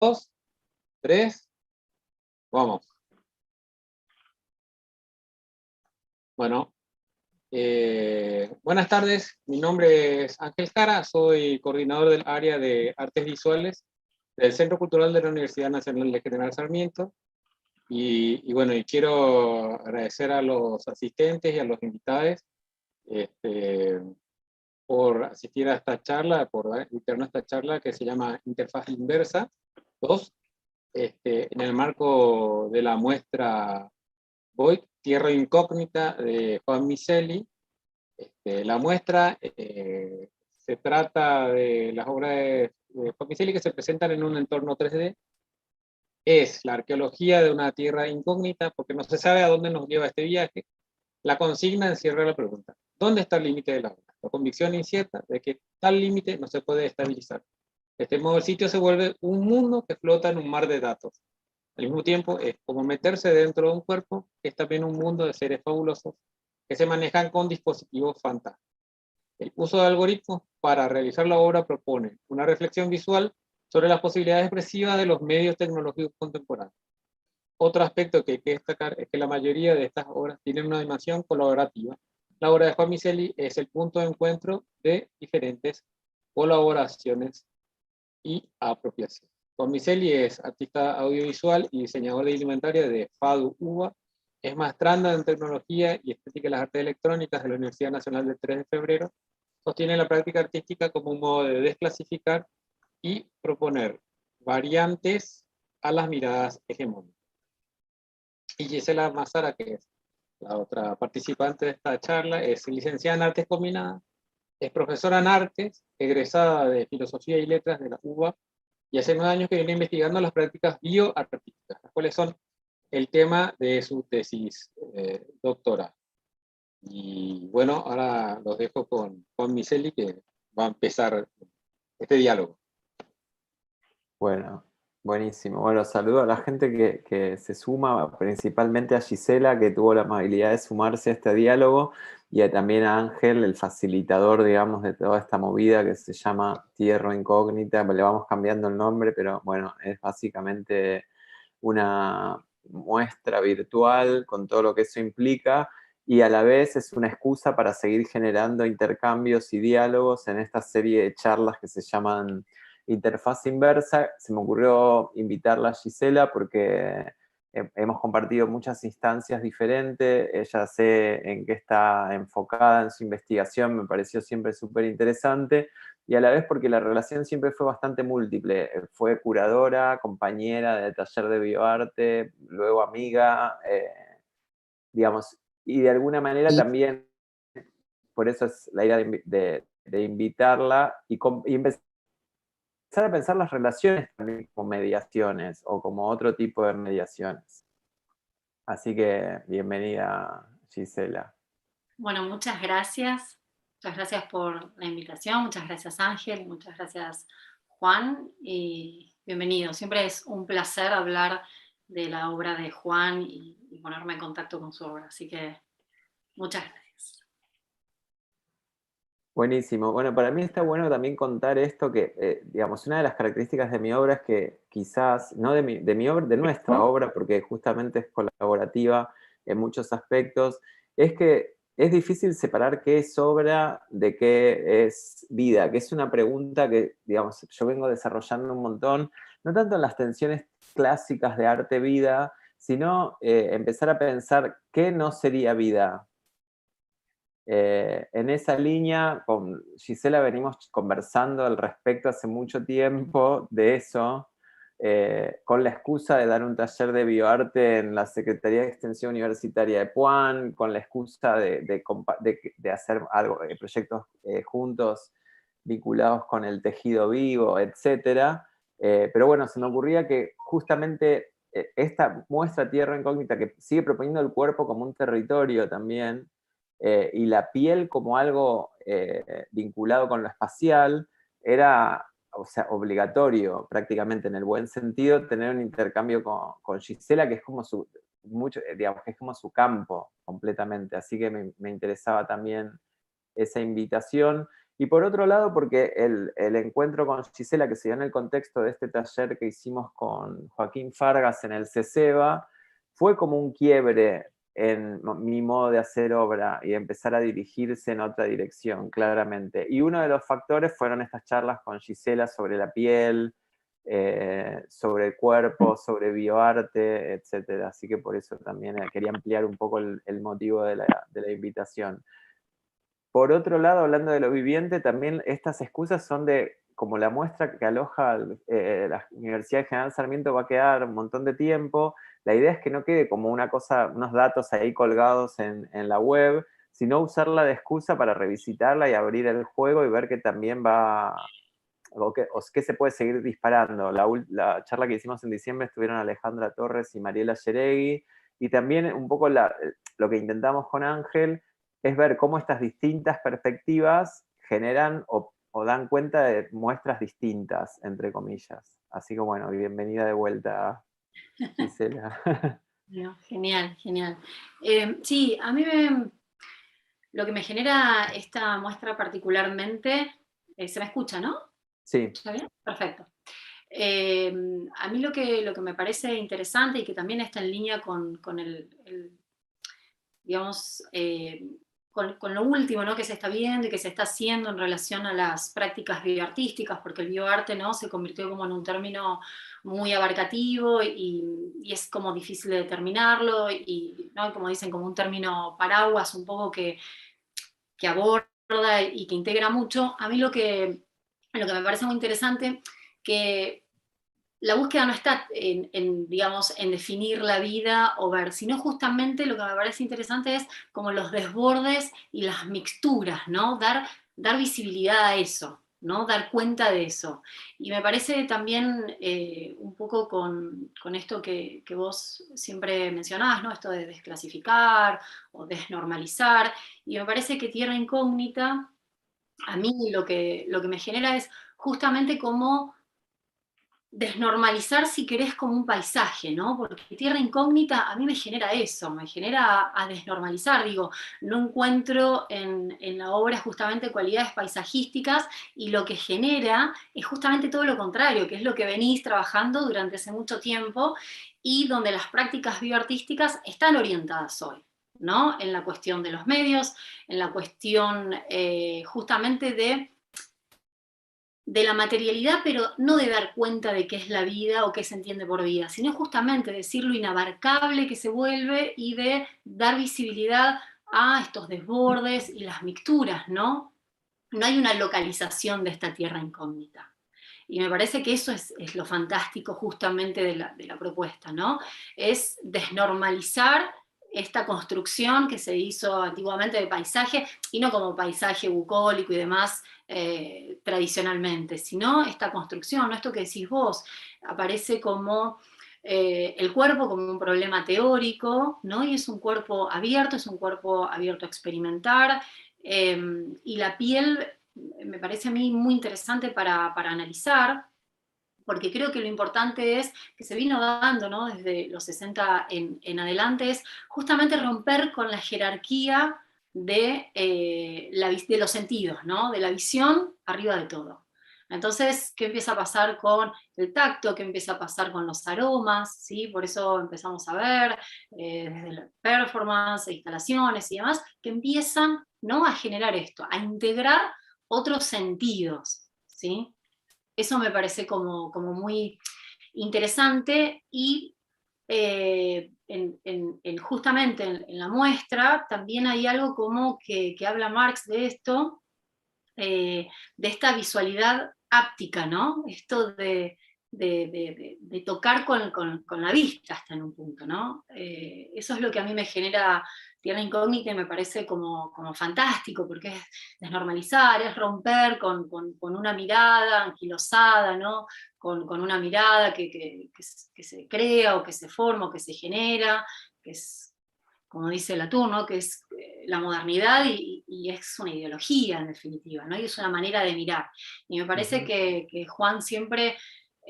Dos, tres, vamos. Bueno, buenas tardes. Mi nombre es Ángel Jara, soy coordinador del área de artes visuales del Centro Cultural de la Universidad Nacional de General Sarmiento. Bueno, quiero agradecer a los asistentes y a los invitados por asistir a esta charla, por invitarnos a esta charla que se llama Interfaz Inversa 2, en el marco de la muestra Void, Tierra Incógnita de Juan Micheli. La muestra se trata de las obras de Juan Micheli que se presentan en un entorno 3D. Es la arqueología de una tierra incógnita porque no se sabe a dónde nos lleva este viaje. La consigna encierra la pregunta: ¿dónde está el límite de la obra? La convicción incierta de que tal límite no se puede estabilizar. De este modo el sitio se vuelve un mundo que flota en un mar de datos. Al mismo tiempo es como meterse dentro de un cuerpo que es también un mundo de seres fabulosos que se manejan con dispositivos fantásticos. El uso de algoritmos para realizar la obra propone una reflexión visual sobre las posibilidades expresivas de los medios tecnológicos contemporáneos. Otro aspecto que hay que destacar es que la mayoría de estas obras tienen una dimensión colaborativa. La obra de Juan Micheli es el punto de encuentro de diferentes colaboraciones y apropiaciones. Juan Micheli es artista audiovisual y diseñador de indumentaria de FADU UBA. Es maestranda en tecnología y estética de las artes electrónicas de la Universidad Nacional del 3 de Febrero. Sostiene la práctica artística como un modo de desclasificar y proponer variantes a las miradas hegemónicas. Y Gisela Mazara, que es la otra participante de esta charla, es licenciada en Artes Combinadas, es profesora en Artes, egresada de Filosofía y Letras de la UBA, y hace 9 años que viene investigando las prácticas bioartísticas, las cuales son el tema de su tesis doctoral. Y bueno, ahora los dejo con Juan Micheli, que va a empezar este diálogo. Bueno, buenísimo. Bueno, saludo a la gente que se suma, principalmente a Gisela, que tuvo la amabilidad de sumarse a este diálogo, y también a Ángel, el facilitador, digamos, de toda esta movida que se llama Tierra Incógnita. Le vamos cambiando el nombre, pero bueno, es básicamente una muestra virtual con todo lo que eso implica, y a la vez es una excusa para seguir generando intercambios y diálogos en esta serie de charlas que se llaman Interfaz Inversa. Se me ocurrió invitarla a Gisela porque hemos compartido muchas instancias diferentes. Ella sé en qué está enfocada en su investigación, me pareció siempre súper interesante, y a la vez porque la relación siempre fue bastante múltiple. Fue curadora, compañera de taller de bioarte, luego amiga, digamos, y de alguna manera también, por eso es la idea de invitarla y empezar a pensar las relaciones también como mediaciones o como otro tipo de mediaciones. Así que bienvenida, Gisela. Bueno, muchas gracias. Muchas gracias por la invitación. Muchas gracias, Ángel. Muchas gracias, Juan. Y bienvenido. Siempre es un placer hablar de la obra de Juan y ponerme en contacto con su obra. Así que muchas gracias. Buenísimo. Bueno, para mí está bueno también contar esto que, digamos, una de las características de mi obra es que quizás, no de mi obra, de nuestra obra, porque justamente es colaborativa en muchos aspectos, es que es difícil separar qué es obra de qué es vida, que es una pregunta que, digamos, yo vengo desarrollando un montón, no tanto en las tensiones clásicas de arte-vida, sino empezar a pensar qué no sería vida. En esa línea, con Gisela venimos conversando al respecto hace mucho tiempo de eso, con la excusa de dar un taller de bioarte en la Secretaría de Extensión Universitaria de Puan, con la excusa de hacer algo, proyectos juntos vinculados con el tejido vivo, etc. Pero bueno, se me ocurría que justamente esta muestra Tierra Incógnita, que sigue proponiendo el cuerpo como un territorio también, y la piel como algo vinculado con lo espacial, era, o sea, obligatorio prácticamente en el buen sentido tener un intercambio con Gisela, que es como digamos, que es como su campo completamente. Así que me interesaba también esa invitación. Y por otro lado, porque el encuentro con Gisela, que se dio en el contexto de este taller que hicimos con Joaquín Fargas en el CESEBA, fue como un quiebre en mi modo de hacer obra y empezar a dirigirse en otra dirección, claramente. Y uno de los factores fueron estas charlas con Gisela sobre la piel, sobre el cuerpo, sobre bioarte, etc. Así que por eso también quería ampliar un poco el motivo de la invitación. Por otro lado, hablando de lo viviente, también estas excusas son de, como la muestra que aloja la Universidad de General Sarmiento va a quedar un montón de tiempo, la idea es que no quede como una cosa, unos datos ahí colgados en la web, sino usarla de excusa para revisitarla y abrir el juego y ver que también va, o que se puede seguir disparando. La charla que hicimos en diciembre estuvieron Alejandra Torres y Mariela Yeregui, y también un poco lo que intentamos con Ángel es ver cómo estas distintas perspectivas generan o dan cuenta de muestras distintas, entre comillas. Así que bueno, bienvenida de vuelta, Gisela. Bueno, genial, genial. Sí, a mí lo que me genera esta muestra particularmente, se me escucha, ¿no? Sí. ¿Está bien? Perfecto. A mí lo que me parece interesante y que también está en línea con digamos, con lo último, ¿no?, que se está viendo y que se está haciendo en relación a las prácticas bioartísticas, porque el bioarte, ¿no?, se convirtió como en un término muy abarcativo y es como difícil de determinarlo, y, ¿no?, como dicen, como un término paraguas un poco que aborda y que integra mucho. A mí lo que me parece muy interesante, que la búsqueda no está digamos, en definir la vida o ver, sino justamente lo que me parece interesante es como los desbordes y las mixturas, ¿no? Dar visibilidad a eso, ¿no? Dar cuenta de eso. Y me parece también un poco con esto que vos siempre mencionás, ¿no? Esto de desclasificar o desnormalizar. Y me parece que Tierra Incógnita, a mí lo que me genera es justamente como desnormalizar, si querés, como un paisaje, ¿no? Porque Tierra Incógnita a mí me genera eso, me genera a desnormalizar, digo, no encuentro en la obra justamente cualidades paisajísticas, y lo que genera es justamente todo lo contrario, que es lo que venís trabajando durante hace mucho tiempo y donde las prácticas bioartísticas están orientadas hoy, ¿no? En la cuestión de los medios, en la cuestión justamente de la materialidad, pero no de dar cuenta de qué es la vida o qué se entiende por vida, sino justamente decir lo inabarcable que se vuelve y de dar visibilidad a estos desbordes y las mixturas, ¿no? No hay una localización de esta tierra incógnita. Y me parece que eso es lo fantástico justamente de la propuesta, ¿no? Es desnormalizar esta construcción que se hizo antiguamente de paisaje, y no como paisaje bucólico y demás tradicionalmente, sino esta construcción, ¿no? Esto que decís vos, aparece como el cuerpo como un problema teórico, ¿no? Y es un cuerpo abierto a experimentar, y la piel me parece a mí muy interesante para analizar, porque creo que lo importante es, que se vino dando, ¿no?, desde los 60 en adelante, es justamente romper con la jerarquía de los sentidos, ¿no?, de la visión arriba de todo. Entonces, ¿qué empieza a pasar con el tacto? ¿Qué empieza a pasar con los aromas? ¿Sí? Por eso empezamos a ver desde la performance, instalaciones y demás, que empiezan, ¿no?, a generar esto, a integrar otros sentidos, ¿sí? Eso me parece como muy interesante, y justamente en la muestra también hay algo como que habla Marx de esto, de esta visualidad áptica, ¿no? Esto de tocar con la vista hasta en un punto, ¿no? Eso es lo que a mí me genera Tierra Incógnita y me parece como fantástico, porque es desnormalizar, es romper con una mirada anquilosada, ¿no? Con una mirada que se crea o que se forma o que se genera, que es, como dice Latour, ¿no?, que es la modernidad y es una ideología en definitiva, ¿no?, y es una manera de mirar. Y me parece que Juan siempre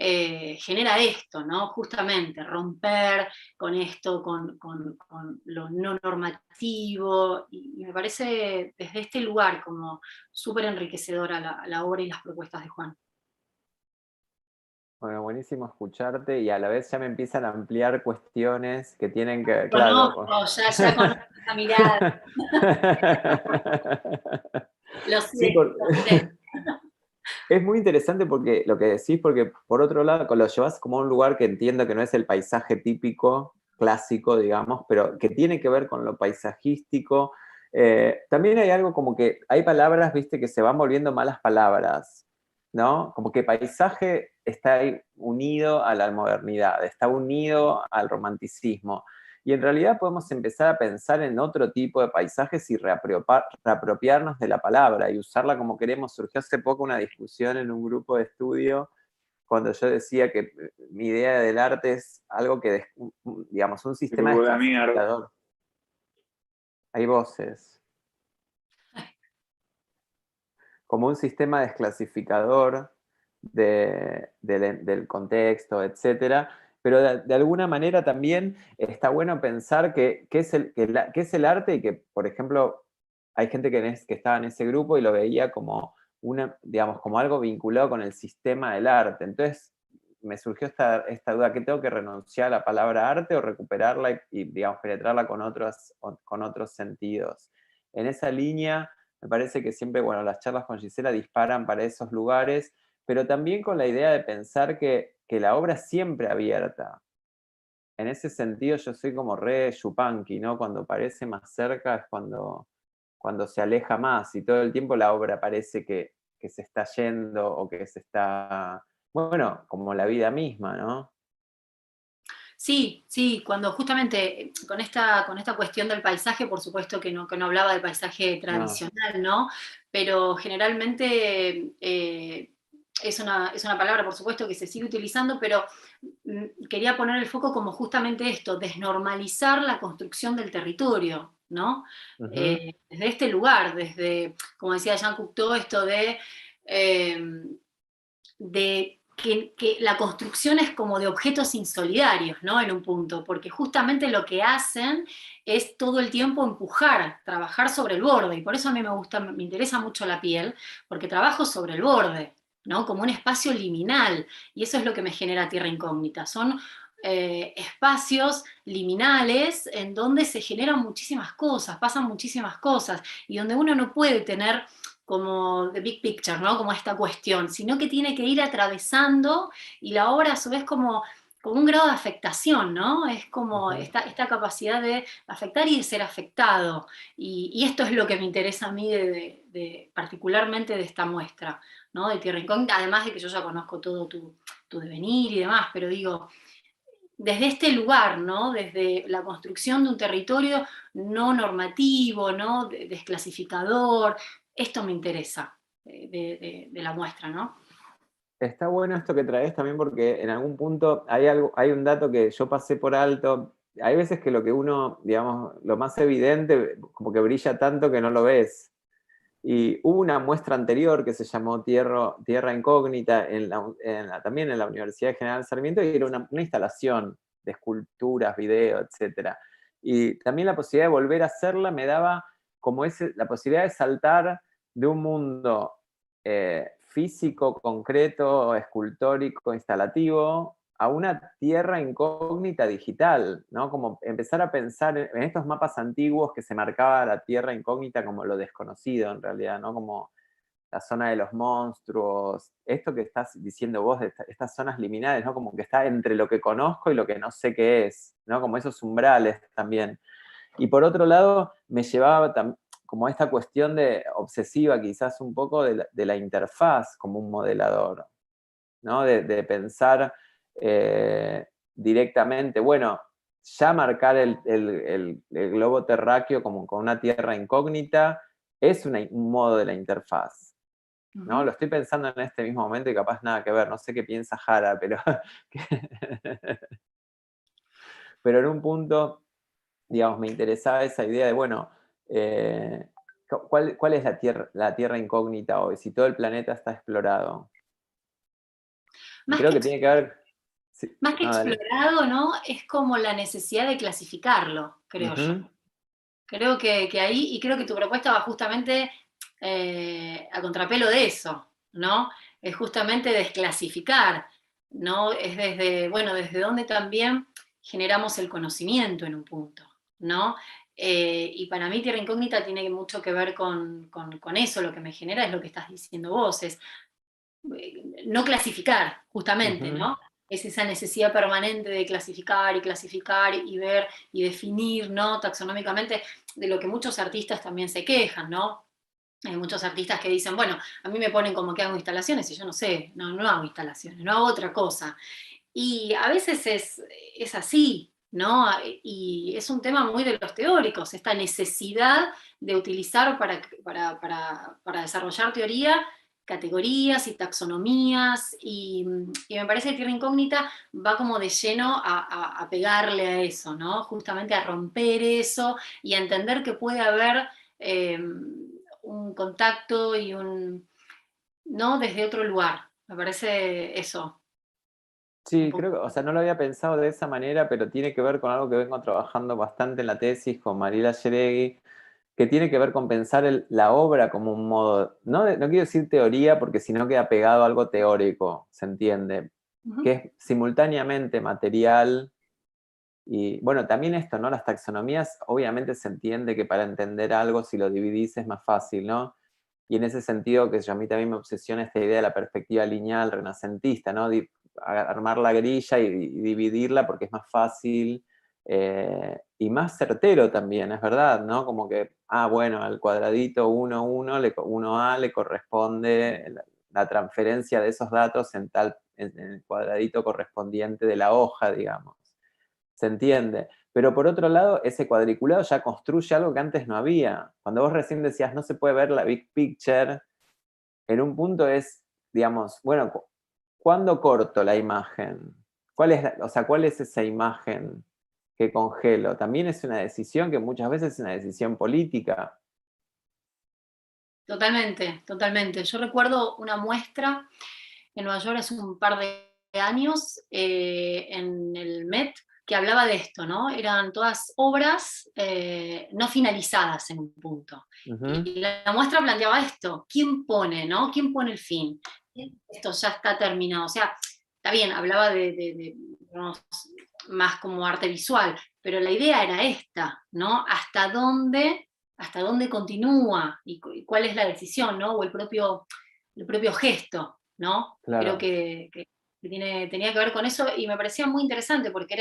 genera esto, ¿no? Justamente romper con esto, con lo no normativo, y me parece desde este lugar como súper enriquecedora la obra y las propuestas de Juan. Bueno, buenísimo escucharte y a la vez ya me empiezan a ampliar cuestiones que tienen que, claro. Conozco, ya conozco esa mirada. Lo sé, Sí, lo sé. es muy interesante porque lo que decís, porque por otro lado lo llevas como a un lugar que entiendo que no es el paisaje típico, clásico, digamos, pero que tiene que ver con lo paisajístico. También hay algo como que hay palabras, viste, que se van volviendo malas palabras, ¿no? Como que paisaje está ahí unido a la modernidad, está unido al romanticismo. Y en realidad podemos empezar a pensar en otro tipo de paisajes y reapropiarnos de la palabra y usarla como queremos. Surgió hace poco una discusión en un grupo de estudio cuando yo decía que mi idea del arte es algo que, digamos, un sistema desclasificador. Hay voces. Como un sistema desclasificador del contexto, etcétera. Pero de alguna manera también está bueno pensar qué es el arte y que, por ejemplo, hay gente que estaba en ese grupo y lo veía como, digamos, como algo vinculado con el sistema del arte. Entonces me surgió esta duda, ¿qué tengo que renunciar a la palabra arte o recuperarla y digamos, penetrarla con otros sentidos? En esa línea me parece que siempre, bueno, las charlas con Gisela disparan para esos lugares, pero también con la idea de pensar que la obra es siempre abierta. En ese sentido yo soy como re Yupanqui, ¿no? Cuando parece más cerca es cuando se aleja más y todo el tiempo la obra parece que se está yendo o que se está, bueno, como la vida misma, ¿no? Sí, sí, cuando justamente con esta cuestión del paisaje, por supuesto que no hablaba del paisaje No. tradicional, ¿no? Pero generalmente es una palabra, por supuesto, que se sigue utilizando, pero quería poner el foco como justamente esto, desnormalizar la construcción del territorio, ¿no? Uh-huh. Desde este lugar, desde, como decía Jean Cocteau, esto de que la construcción es como de objetos insolidarios, ¿no? En un punto, porque justamente lo que hacen es todo el tiempo empujar, trabajar sobre el borde, y por eso a mí me interesa mucho la piel, porque trabajo sobre el borde, ¿no? Como un espacio liminal, y eso es lo que me genera Tierra Incógnita, son espacios liminales en donde se generan muchísimas cosas, pasan muchísimas cosas, y donde uno no puede tener como the big picture, ¿no? Como esta cuestión, sino que tiene que ir atravesando y la obra a su vez como un grado de afectación, ¿no? Es como Uh-huh. esta capacidad de afectar y de ser afectado. Y esto es lo que me interesa a mí particularmente de esta muestra, ¿no? De Tierra Incógnita, además de que yo ya conozco todo tu devenir y demás, pero digo, desde este lugar, ¿no? Desde la construcción de un territorio no normativo, ¿no? Desclasificador, esto me interesa de la muestra, ¿no? Está bueno esto que traes también porque en algún punto hay un dato que yo pasé por alto. Hay veces que lo que uno, digamos, lo más evidente, como que brilla tanto que no lo ves. Y hubo una muestra anterior que se llamó Tierra Incógnita también en la Universidad General Sarmiento, y era una instalación de esculturas, video, etc. Y también la posibilidad de volver a hacerla me daba como la posibilidad de saltar de un mundo físico, concreto, escultórico, instalativo, a una tierra incógnita digital, ¿no? Como empezar a pensar en estos mapas antiguos que se marcaba la tierra incógnita como lo desconocido en realidad, ¿no? Como la zona de los monstruos, esto que estás diciendo vos, de estas zonas liminales, ¿no? Como que está entre lo que conozco y lo que no sé qué es, ¿no? Como esos umbrales también. Y por otro lado, me llevaba como esta cuestión de obsesiva quizás un poco de la interfaz como un modelador, ¿no? De pensar directamente, bueno, ya marcar el globo terráqueo como con una tierra incógnita es un modo de la interfaz, ¿no? Lo estoy pensando en este mismo momento y capaz nada que ver, no sé qué piensa Jara, pero, pero en un punto, digamos, me interesaba esa idea de, bueno, ¿cuál es la tierra incógnita hoy? Si todo el planeta está explorado. Más creo que, que tiene que ver... Sí, más que no, dale. explorado, ¿no? Es como la necesidad de clasificarlo, creo yo. Ujú, Creo que ahí, y creo que tu propuesta va justamente a contrapelo de eso, ¿no? Es justamente desclasificar, ¿no? Es desde, bueno, desde donde también generamos el conocimiento en un punto, ¿no? Y para mí Tierra Incógnita tiene mucho que ver con eso, lo que me genera es lo que estás diciendo vos, es no clasificar, justamente, ujú. ¿no? Es esa necesidad permanente de clasificar y ver y definir, ¿no? Taxonómicamente, de lo que muchos artistas también se quejan, ¿no? Hay muchos artistas que dicen, bueno, a mí me ponen como que hago instalaciones y yo no sé, no hago instalaciones, no hago otra cosa. Y a veces es así, ¿no? Y es un tema muy de los teóricos, esta necesidad de utilizar para desarrollar teoría categorías y taxonomías, y me parece que Tierra Incógnita va como de lleno a pegarle a eso, ¿no? Justamente a romper eso y a entender que puede haber un contacto y ¿no? Desde otro lugar. Me parece eso. Un Sí, poco. creo que, o sea, no lo había pensado de esa manera, pero tiene que ver con algo que vengo trabajando bastante en la tesis con Mariela Yeregui, que tiene que ver con pensar la obra como un modo, no quiero decir teoría, porque si no queda pegado a algo teórico, ¿se entiende? Que Ujú. es simultáneamente material y, bueno, también esto, ¿no? Las taxonomías, obviamente se entiende que para entender algo, si lo dividís es más fácil, ¿no? Y en ese sentido, que a mí también me obsesiona esta idea de la perspectiva lineal renacentista, ¿no? Armar la grilla y dividirla porque es más fácil y más certero también, es verdad, ¿no? Como que, bueno, al cuadradito 1A le corresponde la transferencia de esos datos en el cuadradito correspondiente de la hoja, digamos. ¿Se entiende? Pero por otro lado, ese cuadriculado ya construye algo que antes no había. Cuando vos recién decías no se puede ver la big picture, en un punto es, digamos, bueno, ¿cuándo corto la imagen? ¿Cuál es esa imagen que congelo? También es una decisión que muchas veces es una decisión política. Totalmente, totalmente. Yo recuerdo una muestra en Nueva York hace un par de años en el Met que hablaba de esto, ¿no? Eran todas obras no finalizadas en un punto. Ujú, Y la muestra planteaba esto, ¿quién pone, ¿no? ¿Quién pone el fin? Esto ya está terminado. O sea, está bien, hablaba digamos, más como arte visual, pero la idea era esta, ¿no? Hasta dónde continúa y cuál es la decisión, ¿no? O el propio gesto, ¿no? Creo claro. que tenía que ver con eso y me parecía muy interesante porque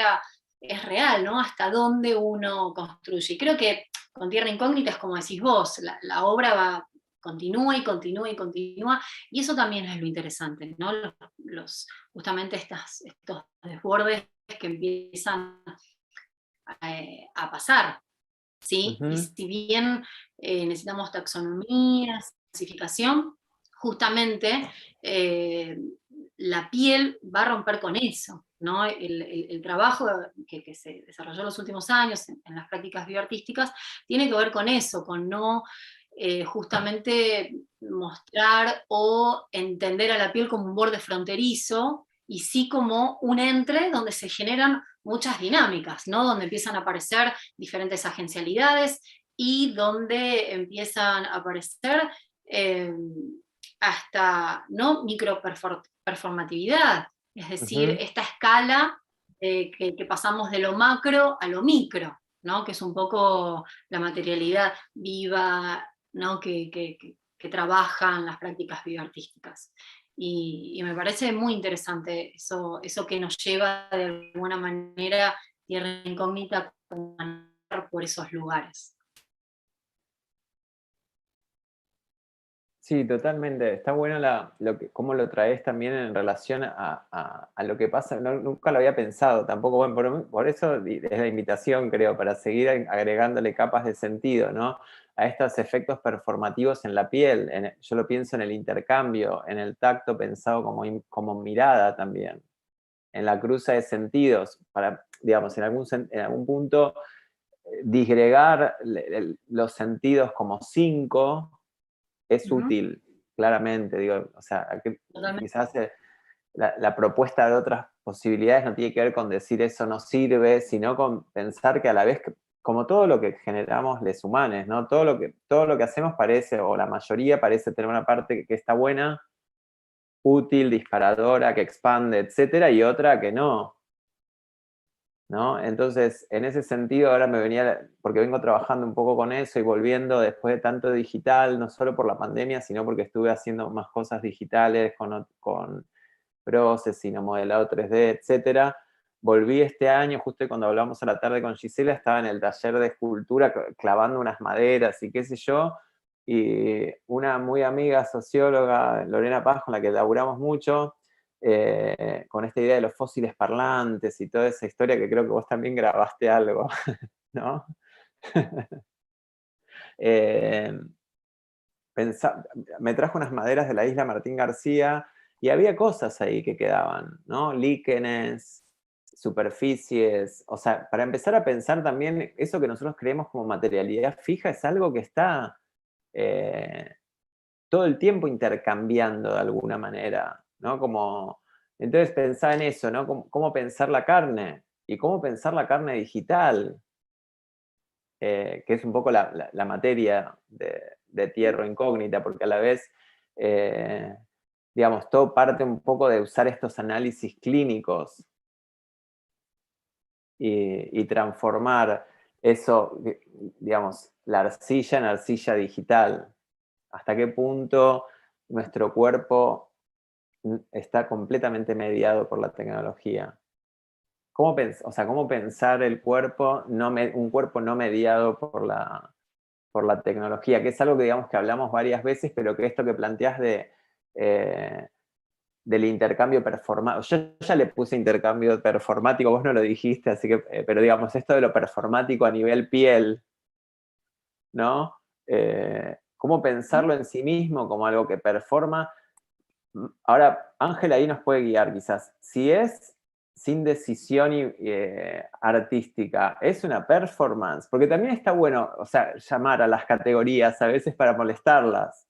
es real, ¿no? Hasta dónde uno construye. Y creo que con Tierra Incógnita es como decís vos, la obra continúa y continúa y continúa, y eso también es lo interesante, ¿no? Justamente estos desbordes que empiezan a pasar, ¿sí? Y Ujú, si bien necesitamos taxonomía, clasificación, justamente la piel va a romper con eso, ¿no? El trabajo que se desarrolló en los últimos años en las prácticas bioartísticas tiene que ver con eso, con no justamente mostrar o entender a la piel como un borde fronterizo, y sí como un entre donde se generan muchas dinámicas, ¿no? Donde empiezan a aparecer diferentes agencialidades y donde empiezan a aparecer eh, hasta no microperformatividad, es decir, ujú. esta escala que pasamos de lo macro a lo micro, ¿no? Que es un poco la materialidad viva, ¿no? Que trabajan las prácticas bioartísticas. Y me parece muy interesante eso que nos lleva de alguna manera Tierra Incógnita por esos lugares. Sí, totalmente. Está bueno cómo lo traes también en relación a lo que pasa. Nunca lo había pensado tampoco. Bueno, por eso es la invitación, creo, para seguir agregándole capas de sentido, ¿no? A estos efectos performativos en la piel. Yo lo pienso en el intercambio, en el tacto pensado como mirada también, en la cruza de sentidos, para, digamos, en algún punto disgregar los sentidos como cinco es Ujú, útil, claramente, digo, o sea, totalmente. quizás la propuesta de otras posibilidades no tiene que ver con decir eso no sirve, sino con pensar que a la vez, como todo lo que generamos les humanos, ¿no? Todo lo que hacemos parece, o la mayoría parece tener una parte que está buena, útil, disparadora, que expande, etcétera, y otra que no, ¿no? Entonces, en ese sentido, ahora me venía, porque vengo trabajando un poco con eso y volviendo después de tanto digital, no solo por la pandemia, sino porque estuve haciendo más cosas digitales con Processing o modelado 3D, etcétera. Volví este año, justo cuando hablamos a la tarde con Gisela, estaba en el taller de escultura clavando unas maderas y qué sé yo, y una muy amiga socióloga, Lorena Paz, con la que laburamos mucho, con esta idea de los fósiles parlantes y toda esa historia que creo que vos también grabaste algo, ¿no? eh, me trajo unas maderas de la isla Martín García y había cosas ahí que quedaban, ¿no? Líquenes, superficies, o sea, para empezar a pensar también, eso que nosotros creemos como materialidad fija es algo que está eh, todo el tiempo intercambiando de alguna manera, ¿no? Como, entonces pensar en eso, ¿no? Cómo pensar la carne y cómo pensar la carne digital, que es un poco la materia de Tierra Incógnita, porque a la vez, digamos, todo parte un poco de usar estos análisis clínicos y transformar eso, digamos, la arcilla en arcilla digital. ¿Hasta qué punto nuestro cuerpo está completamente mediado por la tecnología? O sea, ¿cómo pensar el cuerpo, un cuerpo no mediado por la tecnología? Que es algo que digamos que hablamos varias veces, pero que esto que planteás del intercambio performático, yo ya le puse intercambio performático, vos no lo dijiste, así que, pero digamos, esto de lo performático a nivel piel, ¿no? ¿Cómo pensarlo en sí mismo como algo que performa? Ahora, Ángel ahí nos puede guiar quizás. Si es sin decisión artística, ¿es una performance? Porque también está bueno, o sea, llamar a las categorías a veces para molestarlas.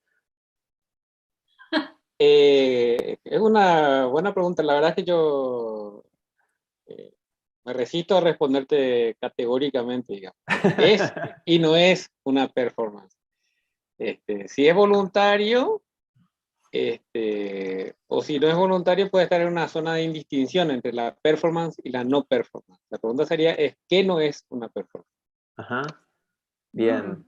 Es una buena pregunta. La verdad es que yo me resisto a responderte categóricamente, digamos. Es y no es una performance. Si es voluntario, o si no es voluntario, puede estar en una zona de indistinción entre la performance y la no performance. La pregunta sería, ¿qué no es una performance? Ajá. Bien.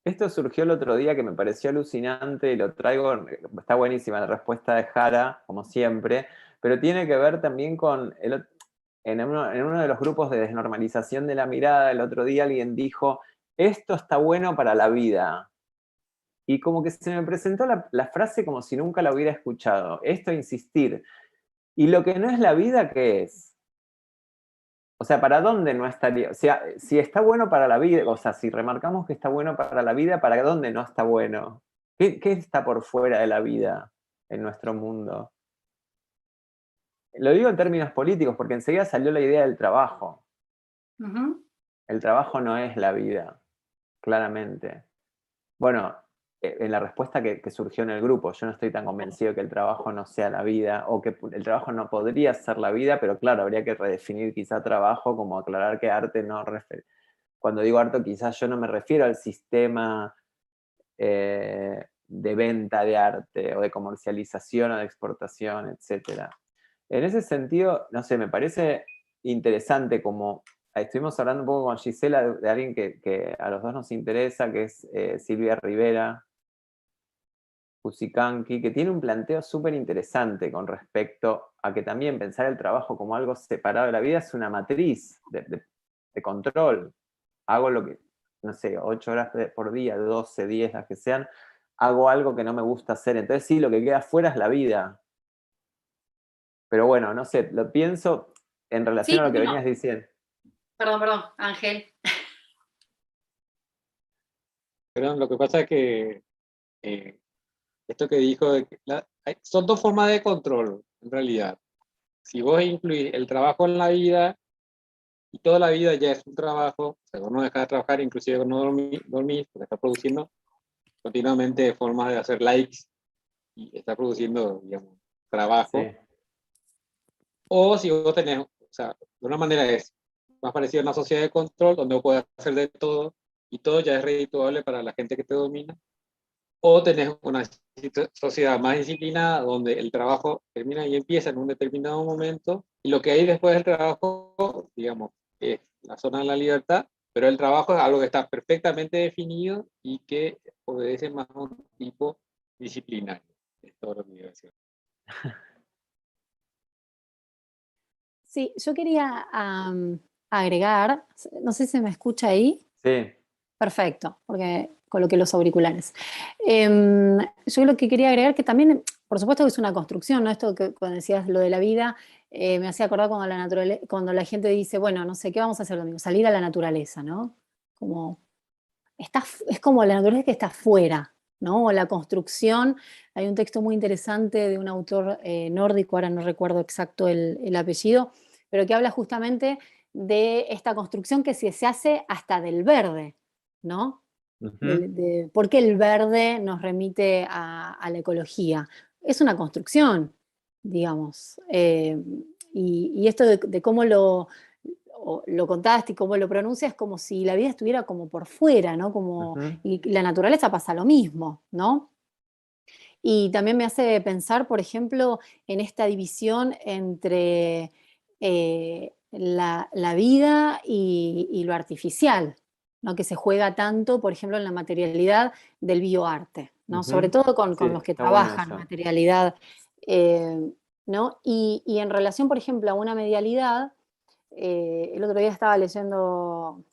Esto surgió el otro día que me pareció alucinante y lo traigo, está buenísima la respuesta de Jara, como siempre, pero tiene que ver también con, en uno de los grupos de desnormalización de la mirada, el otro día alguien dijo, esto está bueno para la vida. Y como que se me presentó la frase como si nunca la hubiera escuchado. Esto insistir. ¿Y lo que no es la vida, qué es? O sea, ¿para dónde no estaría? O sea, si está bueno para la vida, o sea, si remarcamos que está bueno para la vida, ¿para dónde no está bueno? ¿Qué está por fuera de la vida en nuestro mundo? Lo digo en términos políticos porque enseguida salió la idea del trabajo. El trabajo no es la vida, claramente. Bueno, en la respuesta que surgió en el grupo, yo no estoy tan convencido que el trabajo no sea la vida, o que el trabajo no podría ser la vida, pero claro, habría que redefinir quizá trabajo, como aclarar que arte no cuando digo arte, quizás yo no me refiero al sistema de venta de arte, o de comercialización, o de exportación, etc. En ese sentido, no sé, me parece interesante como estuvimos hablando un poco con Gisela de alguien que a los dos nos interesa, que es Silvia Rivera, Cusicanqui, que tiene un planteo súper interesante con respecto a que también pensar el trabajo como algo separado de la vida es una matriz de control. Hago lo que, no sé, 8 horas por día, 12, 10, las que sean, hago algo que no me gusta hacer. Entonces sí, lo que queda fuera es la vida. Pero bueno, no sé, lo pienso en relación Sí, a lo que bueno, venías diciendo. perdón, Ángel. Pero lo que pasa es que esto que dijo, son dos formas de control, en realidad. Si vos incluís el trabajo en la vida, y toda la vida ya es un trabajo, o sea, vos no dejas de trabajar, inclusive cuando dormís, porque estás produciendo continuamente formas de hacer likes, y está produciendo, digamos, trabajo. Sí. O si vos tenés, o sea, de una manera es más parecido a una sociedad de control, donde vos podés hacer de todo y todo ya es redituable para la gente que te domina. O tenés una sociedad más disciplinada, donde el trabajo termina y empieza en un determinado momento, y lo que hay después del trabajo, digamos, es la zona de la libertad, pero el trabajo es algo que está perfectamente definido y que obedece más a un tipo disciplinario. Es todo lo que iba a decir. Sí, yo quería agregar, no sé si me escucha ahí. Sí. Perfecto, porque coloqué los auriculares. Yo lo que quería agregar que también, por supuesto que es una construcción, ¿no? Esto que cuando decías lo de la vida, me hacía acordar cuando la gente dice, bueno, no sé, ¿qué vamos a hacer el domingo? Salir a la naturaleza, ¿no? Como, es como la naturaleza que está afuera, ¿no? O la construcción. Hay un texto muy interesante de un autor nórdico, ahora no recuerdo exacto el apellido, pero que habla justamente de esta construcción que se hace hasta del verde, ¿no? Ujú. ¿Por qué el verde nos remite a la ecología? Es una construcción, digamos. Y esto de cómo lo contaste y cómo lo pronuncias, es como si la vida estuviera como por fuera, ¿no? Ujú. Y la naturaleza pasa lo mismo, ¿no? Y también me hace pensar, por ejemplo, en esta división entre la vida y lo artificial, ¿no? Que se juega tanto, por ejemplo, en la materialidad del bioarte, ¿no? Sobre Ujú. todo Sí, con los que está bueno trabajan eso. materialidad, ¿no? Y en relación, por ejemplo, a una medialidad, el otro día estaba leyendo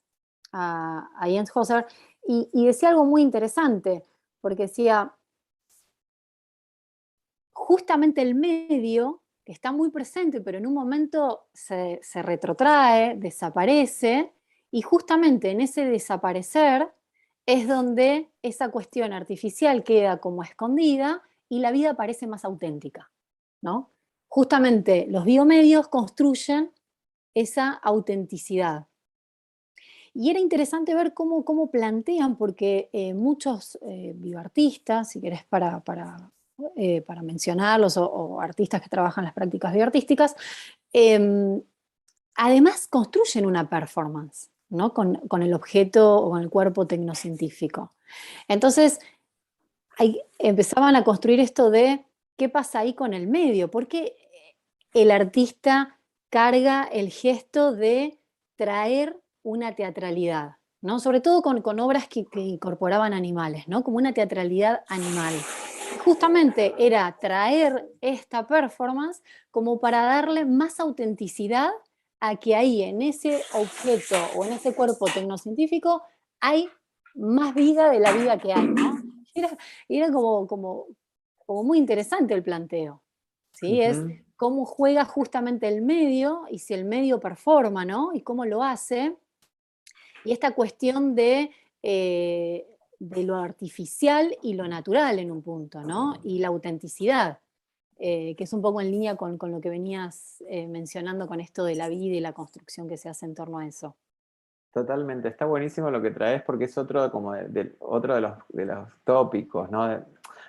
a Jens Husserl y decía algo muy interesante, porque decía, justamente el medio, que está muy presente, pero en un momento se retrotrae, desaparece, y justamente en ese desaparecer es donde esa cuestión artificial queda como escondida y la vida parece más auténtica, ¿no? Justamente los biomedios construyen esa autenticidad. Y era interesante ver cómo plantean, porque muchos bioartistas, si querés para mencionarlos, o artistas que trabajan las prácticas bioartísticas, eh, además construyen una performance, ¿no? Con el objeto o con el cuerpo tecnocientífico. Entonces, empezaban a construir esto de qué pasa ahí con el medio, porque el artista carga el gesto de traer una teatralidad, ¿no? Sobre todo con obras que incorporaban animales, ¿no? Como una teatralidad animal. Justamente era traer esta performance como para darle más autenticidad a que ahí en ese objeto o en ese cuerpo tecnocientífico hay más vida de la vida que hay, ¿no? Era como muy interesante el planteo, ¿sí? Es Ujú. cómo juega justamente el medio y si el medio performa, ¿no? Y cómo lo hace. Y esta cuestión de lo artificial y lo natural en un punto, ¿no? Y la autenticidad, que es un poco en línea con lo que venías mencionando con esto de la vida y la construcción que se hace en torno a eso. Totalmente, está buenísimo lo que traes porque es otro, como otro de los tópicos, ¿no?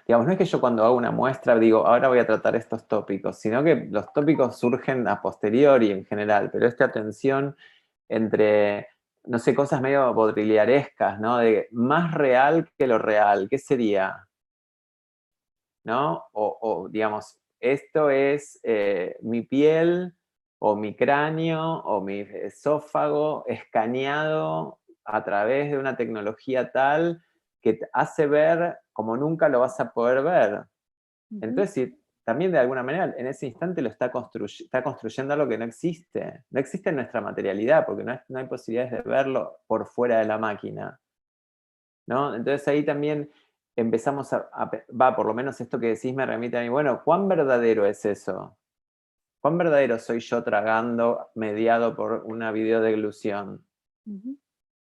Digamos, no es que yo cuando hago una muestra digo, ahora voy a tratar estos tópicos, sino que los tópicos surgen a posteriori en general, pero esta tensión entre, no sé, cosas medio baudrillardescas, ¿no? De más real que lo real, ¿qué sería? ¿No? Digamos, esto es mi piel o mi cráneo o mi esófago escaneado a través de una tecnología tal que te hace ver como nunca lo vas a poder ver. Ujú. Entonces, también de alguna manera en ese instante lo está construyendo algo que no existe. No existe en nuestra materialidad porque no hay posibilidades de verlo por fuera de la máquina, ¿no? Entonces ahí también empezamos por lo menos esto que decís me remite a mí, bueno, ¿cuán verdadero es eso? ¿Cuán verdadero soy yo tragando mediado por una videodeglución? Ujú.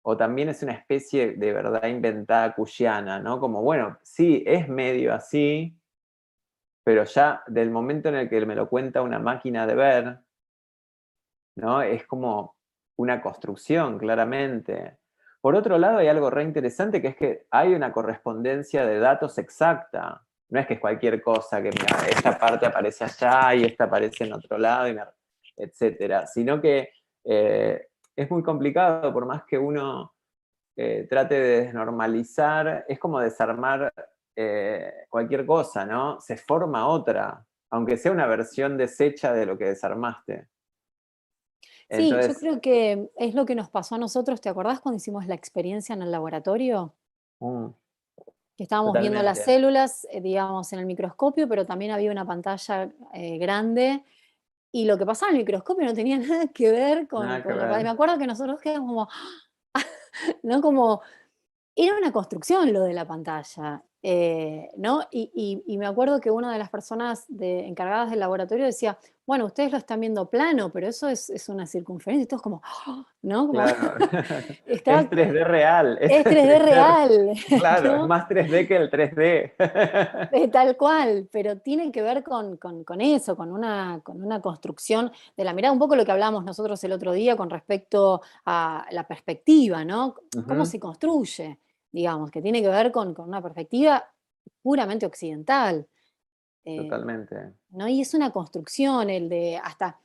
O también es una especie de verdad inventada cuyana, ¿no? Como, bueno, sí, es medio así, pero ya del momento en el que me lo cuenta una máquina de ver, ¿no? Es como una construcción, claramente. Por otro lado, hay algo re interesante que es que hay una correspondencia de datos exacta, no es que es cualquier cosa, que mira, esta parte aparece allá y esta aparece en otro lado, etcétera, sino que es muy complicado, por más que uno trate de desnormalizar, es como desarmar cualquier cosa, ¿no? Se forma otra, aunque sea una versión deshecha de lo que desarmaste. Sí, yo Entonces, creo que es lo que nos pasó a nosotros. ¿Te acordás cuando hicimos la experiencia en el laboratorio? mm, Que estábamos viendo las totalmente, células, digamos, en el microscopio, pero también había una pantalla grande. Y lo que pasaba en el microscopio no tenía nada que ver nada que con la pantalla. ver. Me acuerdo que nosotros quedamos como, ¿no? Como, era una construcción lo de la pantalla, ¿no? Y me acuerdo que una de las personas encargadas del laboratorio decía, bueno, ustedes lo están viendo plano, pero eso es una circunferencia. Y todos como, "Ah", ¿no? Como, Claro. estaba, Es 3D real. es 3D real, Claro, es ¿no? más 3D que el 3D. Tal cual, pero tiene que ver con eso, con una construcción de la mirada, un poco lo que hablábamos nosotros el otro día con respecto a la perspectiva, ¿no? ¿Cómo Ujú, se construye? Digamos, que tiene que ver con una perspectiva puramente occidental, eh, totalmente. ¿no? Y es una construcción, hasta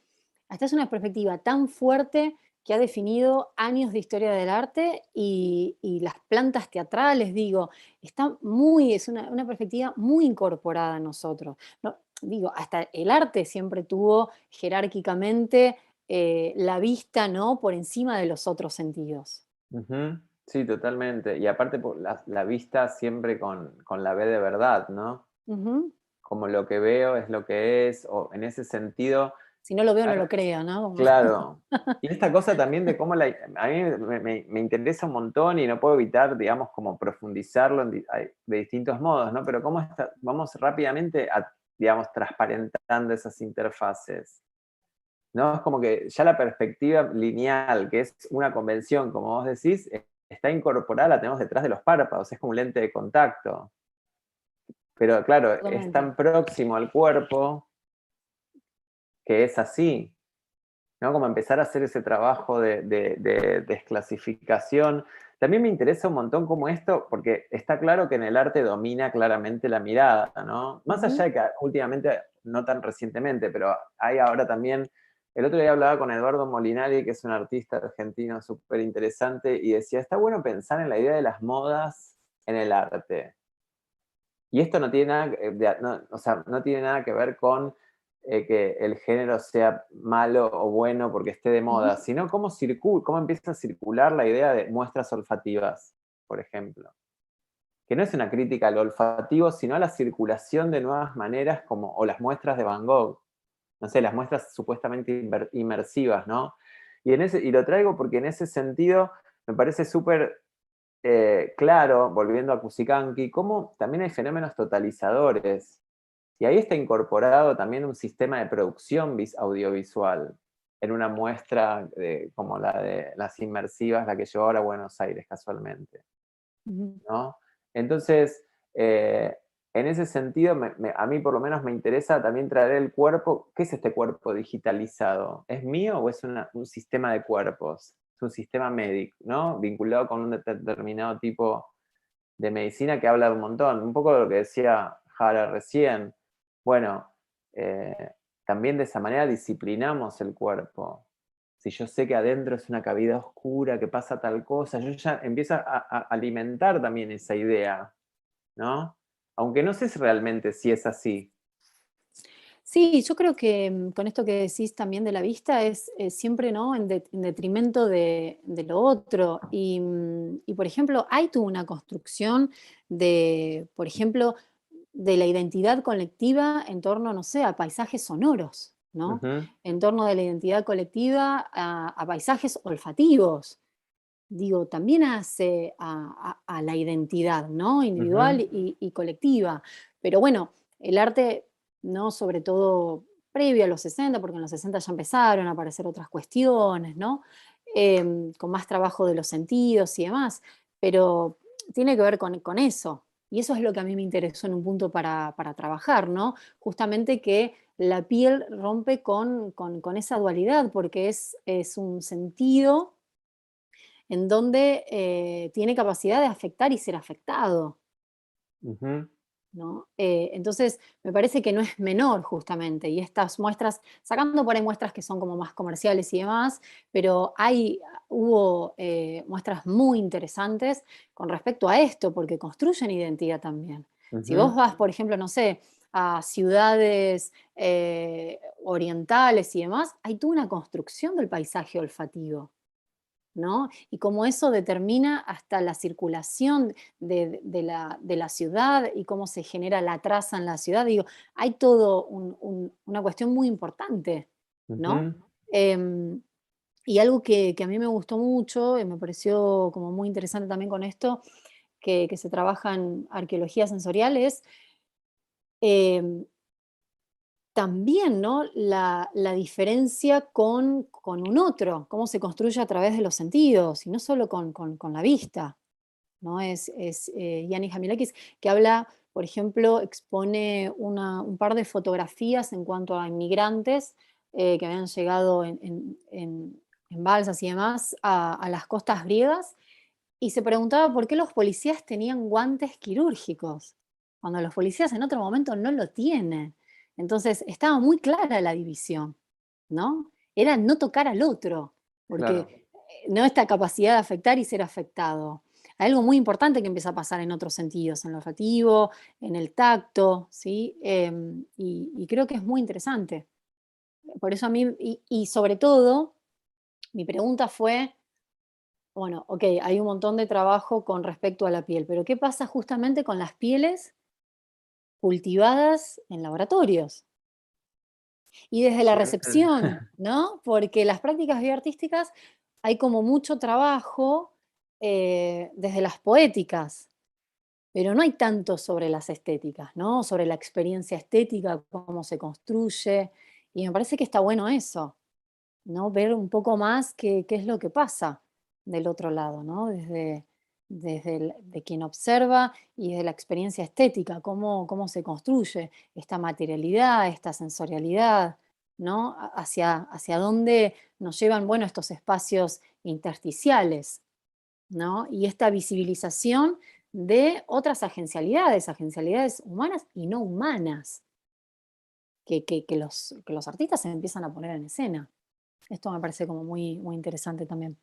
es una perspectiva tan fuerte que ha definido años de historia del arte y las plantas teatrales, digo, es una perspectiva muy incorporada en nosotros. ¿No? Digo, hasta el arte siempre tuvo jerárquicamente la vista, ¿no? Por encima de los otros sentidos. Ujú, sí, totalmente. Y aparte por la vista siempre con la B de verdad, ¿no? Ujú. Como lo que veo es lo que es, o en ese sentido, Si no lo veo, no ah, lo creo, ¿no? Como- claro. Y esta cosa también de cómo a mí me interesa un montón y no puedo evitar, digamos, como profundizarlo de distintos modos, ¿no? Pero cómo vamos rápidamente digamos, transparentando esas interfaces. ¿No? Es como que ya la perspectiva lineal, que es una convención, como vos decís, está incorporada, la tenemos detrás de los párpados, es como un lente de contacto. Pero claro, es Totalmente. tan próximo al cuerpo que es así, ¿no? Como empezar a hacer ese trabajo de desclasificación. También me interesa un montón como esto, porque está claro que en el arte domina claramente la mirada, ¿no? Más allá Ujú. de que últimamente, no tan recientemente, pero hay ahora también, el otro día hablaba con Eduardo Molinari, que es un artista argentino súper interesante, y decía, está bueno pensar en la idea de las modas en el arte. Y esto no tiene nada, o sea, no tiene nada que ver con que el género sea malo o bueno porque esté de moda, Ujú. sino cómo empieza a circular la idea de muestras olfativas, por ejemplo. Que no es una crítica al olfativo, sino a la circulación de nuevas maneras, o las muestras de Van Gogh. No sé, las muestras supuestamente inmersivas, ¿no? Y lo traigo porque en ese sentido me parece súper claro, volviendo a Cusicanqui, cómo también hay fenómenos totalizadores. Y ahí está incorporado también un sistema de producción audiovisual en una muestra como la de las inmersivas, la que llevó ahora a Buenos Aires casualmente, Ujú. ¿no? Entonces, en ese sentido, a mí por lo menos me interesa también traer el cuerpo. ¿Qué es este cuerpo digitalizado? ¿Es mío o es un sistema de cuerpos? Es un sistema médico, ¿no? Vinculado con un determinado tipo de medicina que habla un montón. Un poco de lo que decía Jara recién. Bueno, también de esa manera disciplinamos el cuerpo. Si yo sé que adentro es una cavidad oscura, que pasa tal cosa, yo ya empiezo a alimentar también esa idea, ¿no? Aunque no sé realmente si es así. Sí, yo creo que con esto que decís también de la vista es siempre, ¿no? En detrimento de lo otro. Y, por ejemplo, hay toda una construcción por ejemplo, de la identidad colectiva en torno, no sé, a paisajes sonoros, ¿no? Ujú, En torno de la identidad colectiva a paisajes olfativos. Digo, también hace a la identidad, ¿no? Individual ujú, y colectiva. Pero bueno, el arte, ¿no? Sobre todo previo a los 60, porque en los 60 ya empezaron a aparecer otras cuestiones, ¿no? Con más trabajo de los sentidos y demás. Pero tiene que ver con eso. Y eso es lo que a mí me interesó en un punto para trabajar, ¿no? Justamente que la piel rompe con esa dualidad, porque es un sentido en donde tiene capacidad de afectar y ser afectado, ujú. ¿no? Entonces, me parece que no es menor justamente, y estas muestras, sacando por ahí muestras que son como más comerciales y demás, pero hubo muestras muy interesantes con respecto a esto, porque construyen identidad también. Si vos vas, por ejemplo, no sé, a ciudades orientales y demás, hay toda una construcción del paisaje olfativo, ¿no? Y cómo eso determina hasta la circulación de la ciudad y cómo se genera la traza en la ciudad. Digo, hay todo una cuestión muy importante, ¿no? Ujú. Em, y algo que a mí me gustó mucho y me pareció como muy interesante también con esto, que se trabaja en arqueología sensorial, es em, también, ¿no? La diferencia con un otro, cómo se construye a través de los sentidos y no solo con la vista, ¿no? Yannis Hamilakis, que habla, por ejemplo, expone un par de fotografías en cuanto a inmigrantes que habían llegado en balsas y demás a las costas griegas, y se preguntaba por qué los policías tenían guantes quirúrgicos, cuando los policías en otro momento no lo tienen. Entonces estaba muy clara la división, ¿no? Era no tocar al otro, Claro. porque no esta capacidad de afectar y ser afectado. Hay algo muy importante que empieza a pasar en otros sentidos, en lo olfativo, en el tacto, ¿sí? Y creo que es muy interesante. Por eso a mí, y sobre todo, mi pregunta fue, bueno, ok, hay un montón de trabajo con respecto a la piel, pero ¿qué pasa justamente con las pieles cultivadas en laboratorios? Y desde la recepción, ¿no? Porque las prácticas bioartísticas hay como mucho trabajo desde las poéticas, pero no hay tanto sobre las estéticas, ¿no? Sobre la experiencia estética, cómo se construye. Y me parece que está bueno eso, ¿no? Ver un poco más qué es lo que pasa del otro lado, ¿no? De quien observa y de la experiencia estética, cómo se construye esta materialidad, esta sensorialidad, ¿no? Hacia dónde nos llevan, bueno, estos espacios intersticiales, ¿no? Y esta visibilización de otras agencialidades humanas y no humanas, que los artistas se empiezan a poner en escena. Esto me parece como muy, muy interesante también.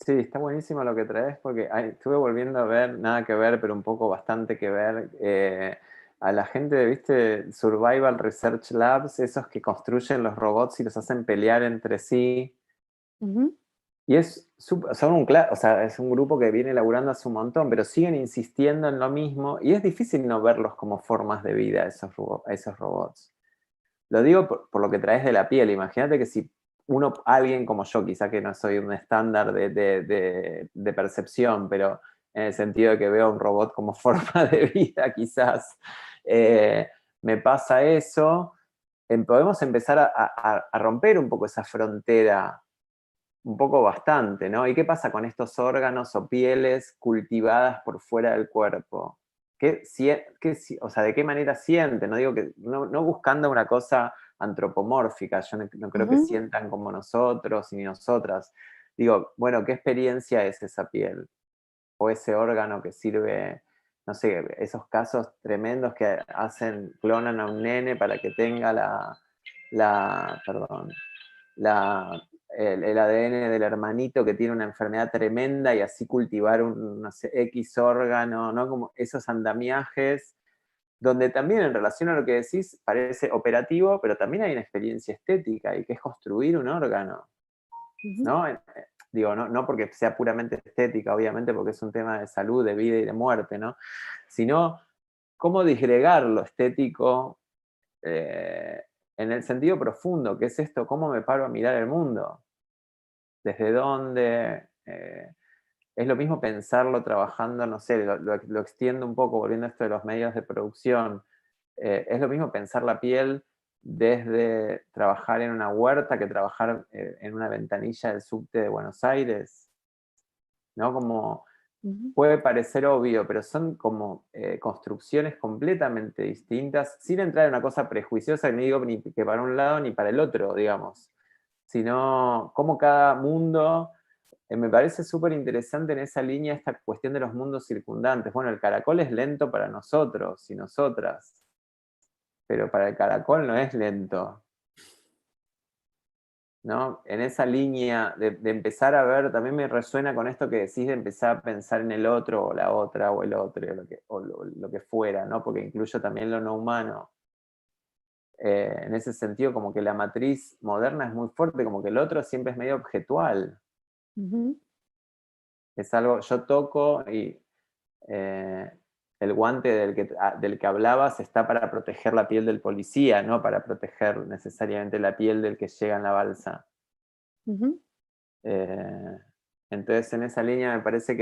Sí, está buenísimo lo que traes porque estuve volviendo a ver, nada que ver, pero un poco bastante que ver, a la gente de, ¿viste? Survival Research Labs, esos que construyen los robots y los hacen pelear entre sí. Ujú, Y o sea, es un grupo que viene laburando hace un montón, pero siguen insistiendo en lo mismo y es difícil no verlos como formas de vida a esos robots. Lo digo por lo que traes de la piel. Imagínate que si alguien como yo, quizá que no soy un estándar de percepción, pero en el sentido de que veo a un robot como forma de vida, quizás, eh, me pasa eso, podemos empezar a romper un poco esa frontera, un poco bastante, ¿no? ¿Y qué pasa con estos órganos o pieles cultivadas por fuera del cuerpo? O sea, ¿de qué manera sienten? No digo que, no buscando una cosa antropomórfica, yo no creo que ujú, sientan como nosotros y nosotras. Digo, bueno, ¿qué experiencia es esa piel? O ese órgano que sirve, no sé, esos casos tremendos que clonan a un nene para que tenga perdón, el ADN del hermanito que tiene una enfermedad tremenda y así cultivar un, no sé, X órgano, ¿no? Como esos andamiajes, donde también en relación a lo que decís parece operativo, pero también hay una experiencia estética y que es construir un órgano, ujú, ¿no? Digo, no porque sea puramente estética, obviamente, porque es un tema de salud, de vida y de muerte, ¿no? Sino cómo disgregar lo estético eh, en el sentido profundo, que es esto, cómo me paro a mirar el mundo, desde dónde. Es lo mismo pensarlo trabajando, no sé, lo extiendo un poco, volviendo a esto de los medios de producción. Es lo mismo pensar la piel desde trabajar en una huerta que trabajar en una ventanilla del subte de Buenos Aires, ¿no? Como ujú, puede parecer obvio, pero son como construcciones completamente distintas, sin entrar en una cosa prejuiciosa, no digo ni que para un lado ni para el otro, digamos, sino cómo cada mundo Me parece súper interesante en esa línea esta cuestión de los mundos circundantes. Bueno, el caracol es lento para nosotros y nosotras, pero para el caracol no es lento, ¿no? En esa línea de empezar a ver, también me resuena con esto que decís de empezar a pensar en el otro o la otra o el otro o lo que fuera, ¿no? Porque incluyo también lo no humano. En ese sentido, como que la matriz moderna es muy fuerte, como que el otro siempre es medio objetual. Ujú. Es algo, yo toco y el guante del que hablabas está para proteger la piel del policía, no para proteger necesariamente la piel del que llega en la balsa. Ujú. Eh, entonces, en esa línea me parece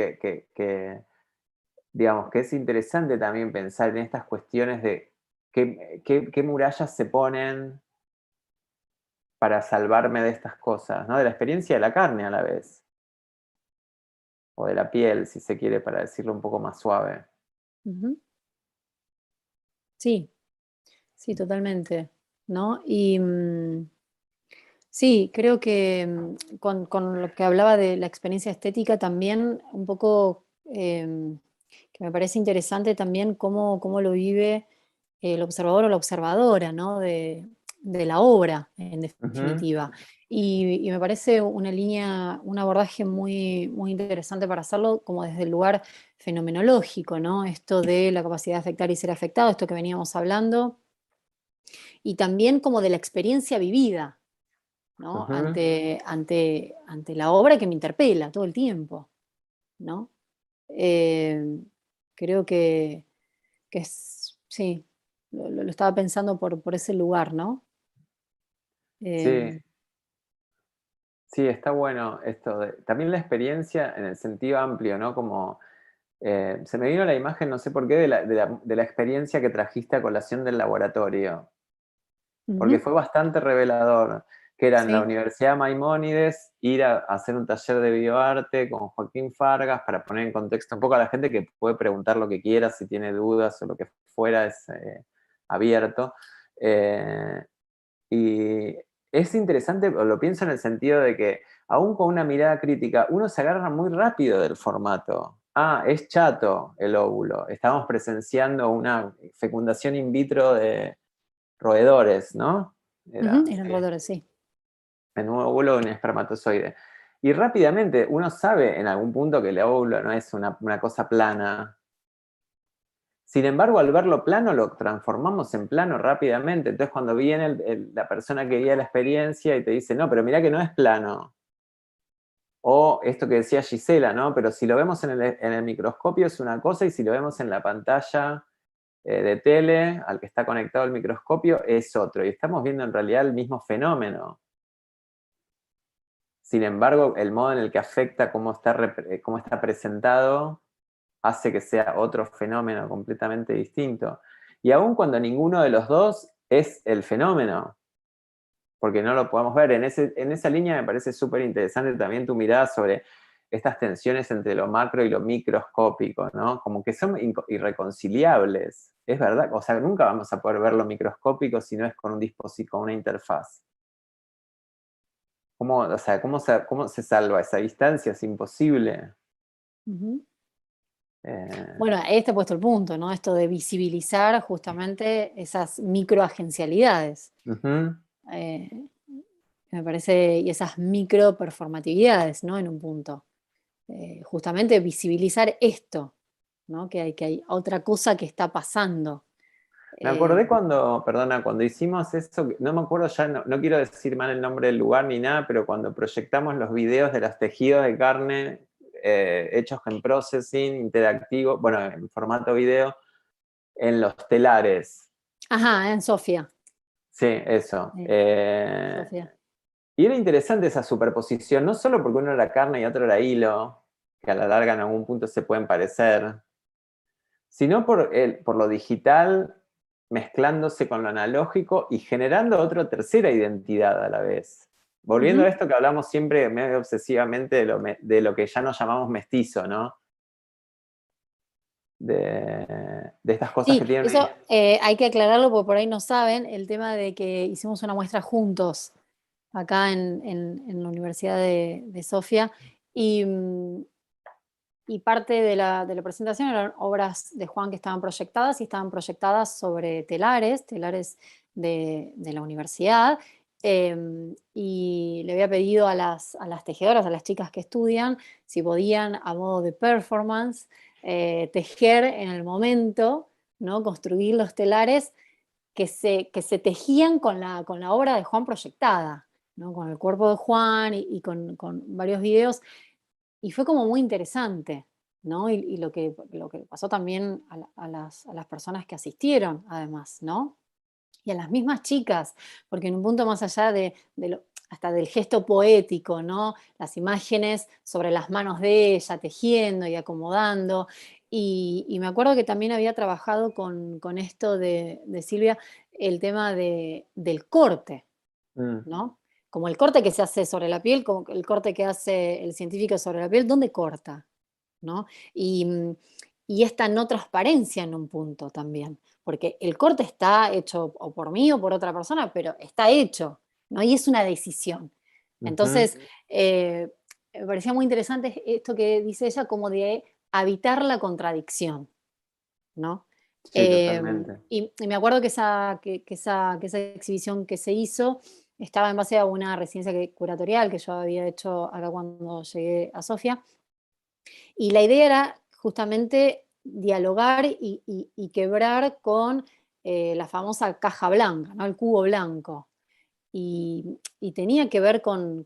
digamos, que es interesante también pensar en estas cuestiones de qué murallas se ponen para salvarme de estas cosas, ¿no? De la experiencia de la carne a la vez, o de la piel, si se quiere, para decirlo un poco más suave. Ujú. Sí, sí, totalmente, ¿no? Y sí, creo que con lo que hablaba de la experiencia estética también, un poco que me parece interesante también cómo lo vive el observador o la observadora, ¿no? De la obra, en Ujú. definitiva. Y me parece una línea, un abordaje muy, muy interesante para hacerlo, como desde el lugar fenomenológico, ¿no? Esto de la capacidad de afectar y ser afectado, esto que veníamos hablando, y también como de la experiencia vivida, ¿no? Ujú. Ante la obra que me interpela todo el tiempo, ¿no? Eh, creo que es, sí, lo estaba pensando por ese lugar, ¿no? Sí, Eh, sí, está bueno esto también la experiencia en el sentido amplio, ¿no? Como se me vino la imagen, no sé por qué, de la experiencia que trajiste a colación del laboratorio, porque ujú, fue bastante revelador, que era en la sí, Universidad Maimónides, ir a hacer un taller de bioarte con Joaquín Fargas para poner en contexto un poco a la gente que puede preguntar lo que quiera, si tiene dudas o lo que fuera, es abierto. Eh, Y es interesante, lo pienso en el sentido de que, aún con una mirada crítica, uno se agarra muy rápido del formato. Ah, es chato el óvulo. Estamos presenciando una fecundación in vitro de roedores, ¿no? ujú, Era eran roedores, sí. en un óvulo o un espermatozoide. Y rápidamente uno sabe en algún punto que el óvulo no es una cosa plana. Sin embargo, al verlo plano, lo transformamos en plano rápidamente. Entonces, cuando viene la persona que guía la experiencia y te dice, no, pero mirá que no es plano. O esto que decía Gisela, ¿no? Pero si lo vemos en el microscopio es una cosa y si lo vemos en la pantalla de tele al que está conectado el microscopio es otro. Y estamos viendo en realidad el mismo fenómeno. Sin embargo, el modo en el que afecta cómo está presentado hace que sea otro fenómeno completamente distinto. Y aun cuando ninguno de los dos es el fenómeno, porque no lo podemos ver, en esa línea me parece súper interesante también tu mirada sobre estas tensiones entre lo macro y lo microscópico, ¿no? Como que son irreconciliables, es verdad, o sea, nunca vamos a poder ver lo microscópico si no es con un dispositivo, con una interfaz. O sea, cómo se salva esa distancia? Es imposible. Ujú. Eh, Bueno, este ha puesto el punto, ¿no? Esto de visibilizar justamente esas microagencialidades. ujú. eh, Me parece, y esas microperformatividades, ¿no? En un punto. Justamente visibilizar esto, ¿no? Que hay otra cosa que está pasando. Me Eh, acordé cuando hicimos eso, no me acuerdo ya, no quiero decir mal el nombre del lugar ni nada, pero cuando proyectamos los videos de los tejidos de carne hechos en processing interactivo, bueno, en formato video, en los telares. ajá, en Sofía. Sí, eso. Sofía. Y era interesante esa superposición, no solo porque uno era carne y otro era hilo, que a la larga en algún punto se pueden parecer, sino por lo digital mezclándose con lo analógico y generando otra tercera identidad a la vez. Volviendo a Ujú. esto que hablamos siempre medio obsesivamente de lo que ya nos llamamos mestizo, ¿no? De estas cosas que Sí, tienen... eso hay que aclararlo porque por ahí no saben el tema de que hicimos una muestra juntos acá en la Universidad de Sofía Y parte de la presentación eran obras de Juan que estaban proyectadas sobre telares de la universidad. Y le había pedido a las tejedoras, a las chicas que estudian, si podían, a modo de performance, tejer en el momento, ¿no? Construir los telares que se tejían con la obra de Juan proyectada, ¿no? Con el cuerpo de Juan y con varios videos. Y fue como muy interesante, ¿no? Y lo que pasó también a las personas que asistieron, además, ¿no? Y a las mismas chicas, porque en un punto más allá hasta del gesto poético, ¿no? Las imágenes sobre las manos de ella, tejiendo y acomodando. Y me acuerdo que también había trabajado con esto de Silvia, el tema del corte, Mm. ¿no? Como el corte que se hace sobre la piel, como el corte que hace el científico sobre la piel, ¿dónde corta? ¿No? Y esta no transparencia en un punto también, porque el corte está hecho o por mí o por otra persona, pero está hecho, ¿no? Y es una decisión. Ujú. Entonces, me parecía muy interesante esto que dice ella, como de habitar la contradicción, ¿no? Sí, totalmente. Y me acuerdo que esa exhibición que se hizo estaba en base a una residencia curatorial que yo había hecho acá cuando llegué a Sofía, y la idea era justamente dialogar y quebrar con la famosa caja blanca, ¿no? El cubo blanco. Y tenía que ver con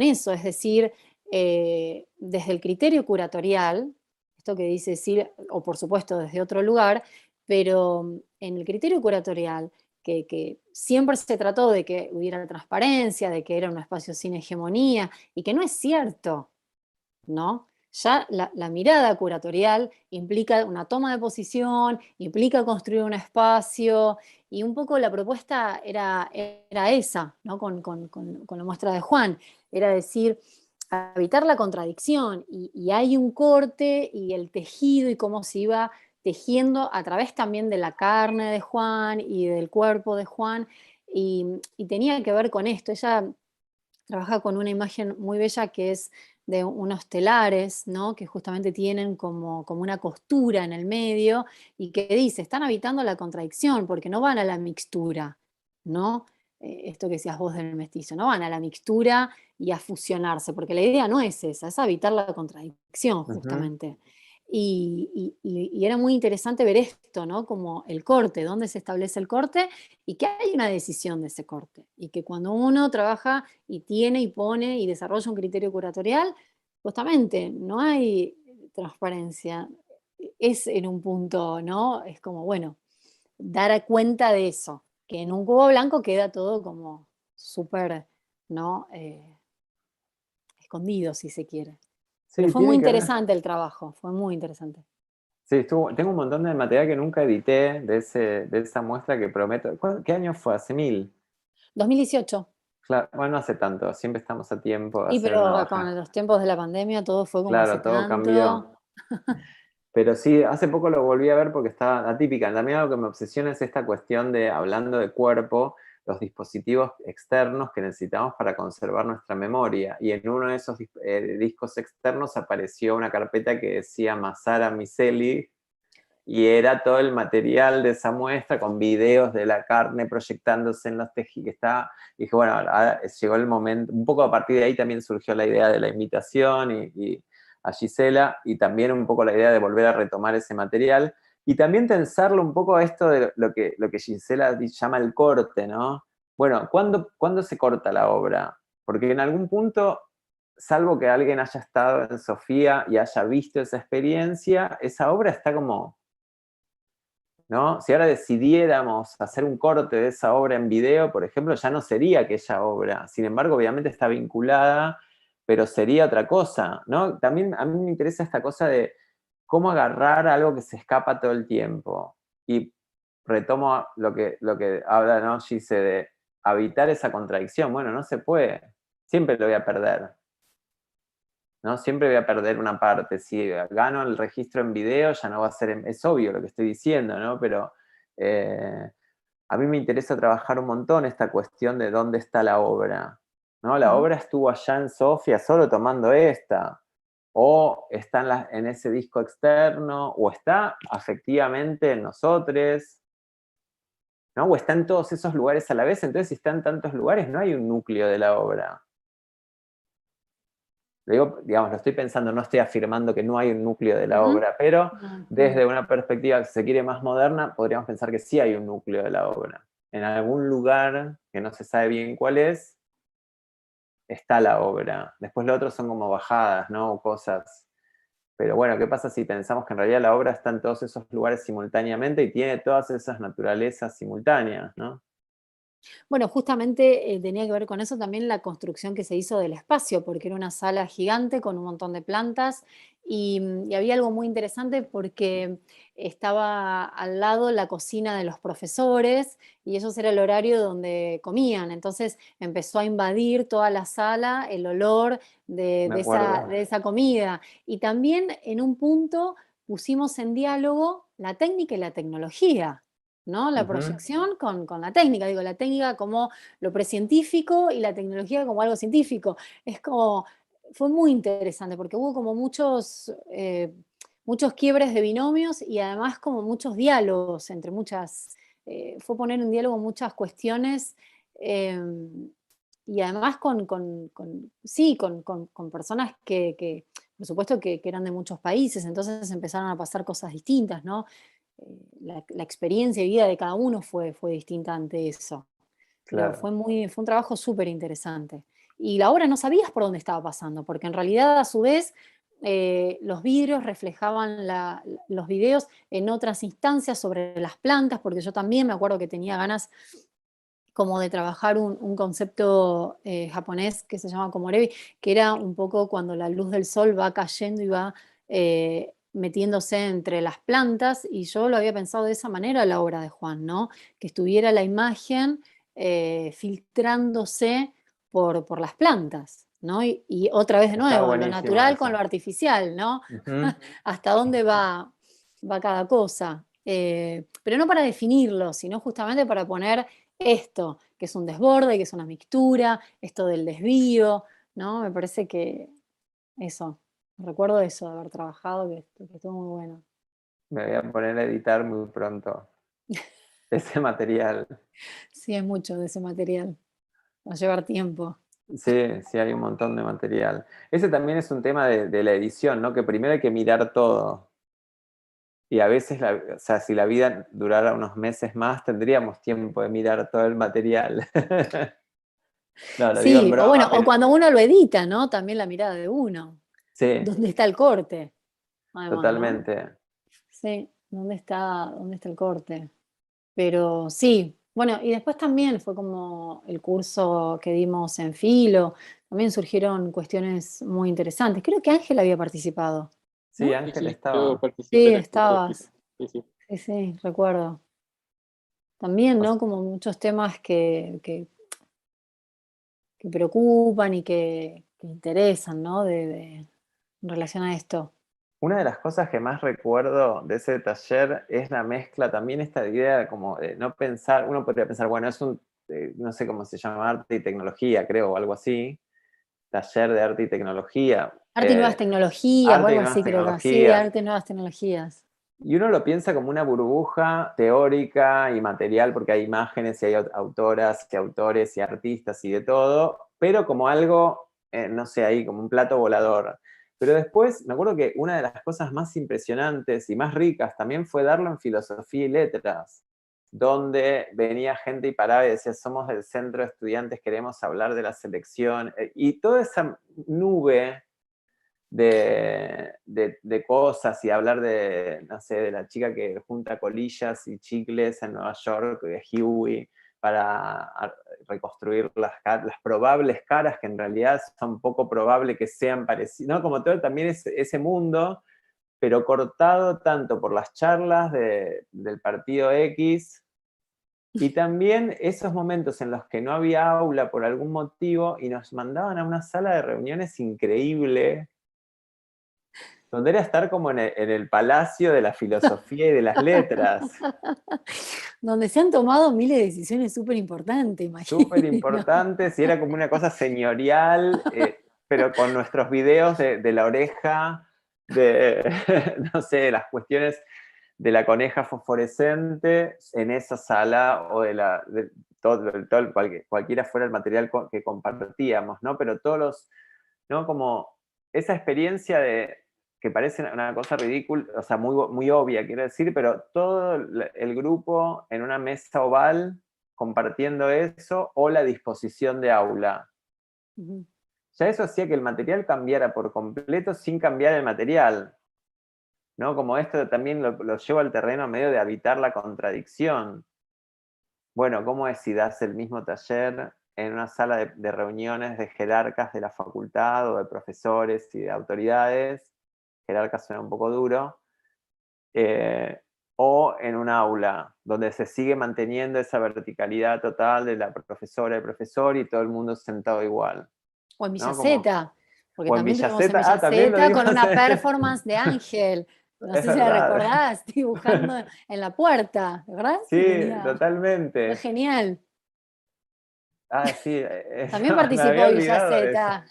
eso, es decir, desde el criterio curatorial, esto que dice Silvia, o por supuesto desde otro lugar, pero en el criterio curatorial, que siempre se trató de que hubiera transparencia, de que era un espacio sin hegemonía, y que no es cierto, ¿no? Ya la mirada curatorial implica una toma de posición, implica construir un espacio, y un poco la propuesta era esa, ¿no? Con la muestra de Juan, era decir, evitar la contradicción, y hay un corte y el tejido y cómo se iba tejiendo a través también de la carne de Juan y del cuerpo de Juan, y tenía que ver con esto. Ella trabaja con una imagen muy bella que es de unos telares, ¿no? Que justamente tienen como una costura en el medio y que dice, están habitando la contradicción porque no van a la mixtura, ¿no? Esto que decías vos del mestizo, no van a la mixtura y a fusionarse, porque la idea no es esa, es habitar la contradicción Ujú. justamente. Y era muy interesante ver esto, ¿no? Como el corte, dónde se establece el corte y que hay una decisión de ese corte. Y que cuando uno trabaja y tiene y pone y desarrolla un criterio curatorial, justamente no hay transparencia. Es en un punto, ¿no? Es como, bueno, dar cuenta de eso, que en un cubo blanco queda todo como súper, ¿no? Escondido, si se quiere. Pero Sí, fue muy tiene que ver. interesante el trabajo, fue muy interesante. Sí, tengo un montón de material que nunca edité de esa muestra que prometo. ¿Qué año fue? ¿Hace 1000? 2018. Claro, bueno, no hace tanto, siempre estamos a tiempo de Y hacer una pero baja. con los tiempos de la pandemia todo fue como hace Claro, todo tanto. cambió. Pero sí, hace poco lo volví a ver porque está atípica. También algo que me obsesiona es esta cuestión de, hablando de cuerpo, los dispositivos externos que necesitamos para conservar nuestra memoria. Y en uno de esos discos externos apareció una carpeta que decía Massara Micelli, y era todo el material de esa muestra con videos de la carne proyectándose en los tejidos. Y dije, bueno, ahora llegó el momento, un poco a partir de ahí también surgió la idea de la invitación y a Gisela, y también un poco la idea de volver a retomar ese material, y también tensarlo un poco a esto de lo que Gisela llama el corte, ¿no? Bueno, ¿cuándo se corta la obra? Porque en algún punto, salvo que alguien haya estado en Sofía y haya visto esa experiencia, esa obra está como, ¿no? Si ahora decidiéramos hacer un corte de esa obra en video, por ejemplo, ya no sería aquella obra. Sin embargo, obviamente está vinculada, pero sería otra cosa, ¿no? También a mí me interesa esta cosa de cómo agarrar algo que se escapa todo el tiempo. Y retomo lo que habla, ¿no? Gise, de habitar esa contradicción. Bueno, no se puede. Siempre lo voy a perder, ¿no? Siempre voy a perder una parte. Si gano el registro en video, ya no va a ser, es obvio lo que estoy diciendo, ¿no? Pero a mí me interesa trabajar un montón esta cuestión de dónde está la obra, ¿no? La Ujú. obra estuvo allá en Sofía solo tomando esta. o está en ese disco externo, o está afectivamente en nosotros, ¿no? O está en todos esos lugares a la vez. Entonces, si está en tantos lugares, no hay un núcleo de la obra. Lo digo, digamos, lo estoy pensando, no estoy afirmando que no hay un núcleo de la obra, pero desde una perspectiva que se quiere más moderna, podríamos pensar que sí hay un núcleo de la obra. En algún lugar, que no se sabe bien cuál es, está la obra. Después lo otro son como bajadas, ¿no? O cosas. Pero bueno, ¿qué pasa si pensamos que en realidad la obra está en todos esos lugares simultáneamente y tiene todas esas naturalezas simultáneas, ¿no? Bueno, justamente tenía que ver con eso también la construcción que se hizo del espacio, porque era una sala gigante con un montón de plantas y había algo muy interesante porque estaba al lado la cocina de los profesores y ellos era el horario donde comían. Entonces empezó a invadir toda la sala el olor Me acuerdo. de esa comida. Y también en un punto pusimos en diálogo la técnica y la tecnología. ¿No? La proyección con la técnica, digo, la técnica como lo precientífico y la tecnología como algo científico. Es como, fue muy interesante porque hubo como muchos quiebres de binomios y además como muchos diálogos entre fue poner en diálogo muchas cuestiones eh, y además sí, con personas por supuesto, que eran de muchos países, entonces empezaron a pasar cosas distintas, ¿no? La experiencia de vida de cada uno fue distinta ante eso. Pero Claro. fue un trabajo súper interesante. Y la obra no sabías por dónde estaba pasando, porque en realidad a su vez los vidrios reflejaban los videos en otras instancias sobre las plantas, porque yo también me acuerdo que tenía ganas como de trabajar un concepto japonés que se llama komorebi, que era un poco cuando la luz del sol va cayendo y va metiéndose entre las plantas, y yo lo había pensado de esa manera la obra de Juan, ¿no? Que estuviera la imagen filtrándose por las plantas, ¿no? Y otra vez de Está nuevo, lo buenísimo natural con eso. lo artificial, ¿no? Hasta dónde va cada cosa. Pero no para definirlo, sino justamente para poner esto, que es un desborde, que es una mixtura, esto del desvío, ¿no? Me parece que eso, recuerdo eso de haber trabajado, que estuvo muy bueno. Me voy a poner a editar muy pronto ese material. Sí, es mucho de ese material, va a llevar tiempo. Sí, sí, hay un montón de material. Ese también es un tema de la edición, ¿no? Que primero hay que mirar todo. Y a veces, o sea, si la vida durara unos meses más, tendríamos tiempo de mirar todo el material. No, lo digo en Sí, o broma, bueno, o pero cuando uno lo edita, ¿no? También la mirada de uno. sí, ¿Dónde está el corte? Además, ¿no? totalmente. Sí, ¿dónde está el corte? Pero sí, bueno, y después también fue como el curso que dimos en Filo, también surgieron cuestiones muy interesantes. Creo que Ángel había participado, Sí, ¿no? Sí, Ángel sí, yo estaba. participé Sí, del curso de Filo. estabas. Sí, sí. Sí, recuerdo. También, O ¿no? sea, Como muchos temas que preocupan y que interesan, ¿no? En relación a esto. una de las cosas que más recuerdo de ese taller es la mezcla, también esta idea como de no pensar, uno podría pensar, bueno, es no sé cómo se llama, arte y tecnología, creo, o algo así, taller de arte y tecnología, Arte y nuevas tecnologías, o arte y algo nuevas así creo que sí, tecnologías, arte y nuevas tecnologías. y uno lo piensa como una burbuja teórica y material, porque hay imágenes y hay autoras y autores y artistas y de todo, pero como algo, no sé, ahí como un plato volador. Pero después me acuerdo que una de las cosas más impresionantes y más ricas también fue darlo en filosofía y letras, donde venía gente y paraba y decía, somos del centro de estudiantes, queremos hablar de la selección, y toda esa nube de cosas y hablar de, no sé, de la chica que junta colillas y chicles en Nueva York, de Huey, para reconstruir las probables caras que en realidad son poco probable que sean parecidas, ¿no? Como todo también ese mundo, pero cortado tanto por las charlas del partido X y también esos momentos en los que no había aula por algún motivo y nos mandaban a una sala de reuniones increíble donde era estar como en el palacio de la filosofía y de las letras. Donde se han tomado miles de decisiones súper importantes, Súper imagino. importantes, y era como una cosa señorial. pero con nuestros videos de la oreja, de, no sé, las cuestiones de la coneja fosforescente en esa sala, o de cualquiera fuera el material que compartíamos, ¿no? Pero todos los, ¿no? Como esa experiencia que parece una cosa ridícula, o sea, muy obvia, quiero decir, pero todo el grupo en una mesa oval compartiendo eso, o la disposición de aula. Ya eso hacía que el material cambiara por completo sin cambiar el material, ¿no? Como esto también lo llevo al terreno medio de habitar la contradicción. Bueno, ¿cómo es si das el mismo taller en una sala de reuniones de jerarcas de la facultad, o de profesores y de autoridades? Jerarcas suena un poco duro. O en un aula, donde se sigue manteniendo esa verticalidad total de la profesora y el profesor, y todo el mundo sentado igual. O en ¿No? Villaceta, porque O en también tuvimos en Villaceta, también lo Villaceta digo. con una performance de Ángel. No Es sé si la verdad. recordás, dibujando en la puerta, ¿verdad? Sí, Fue totalmente. genial. Ah, sí, También me había participó olvidado de eso. Villaceta.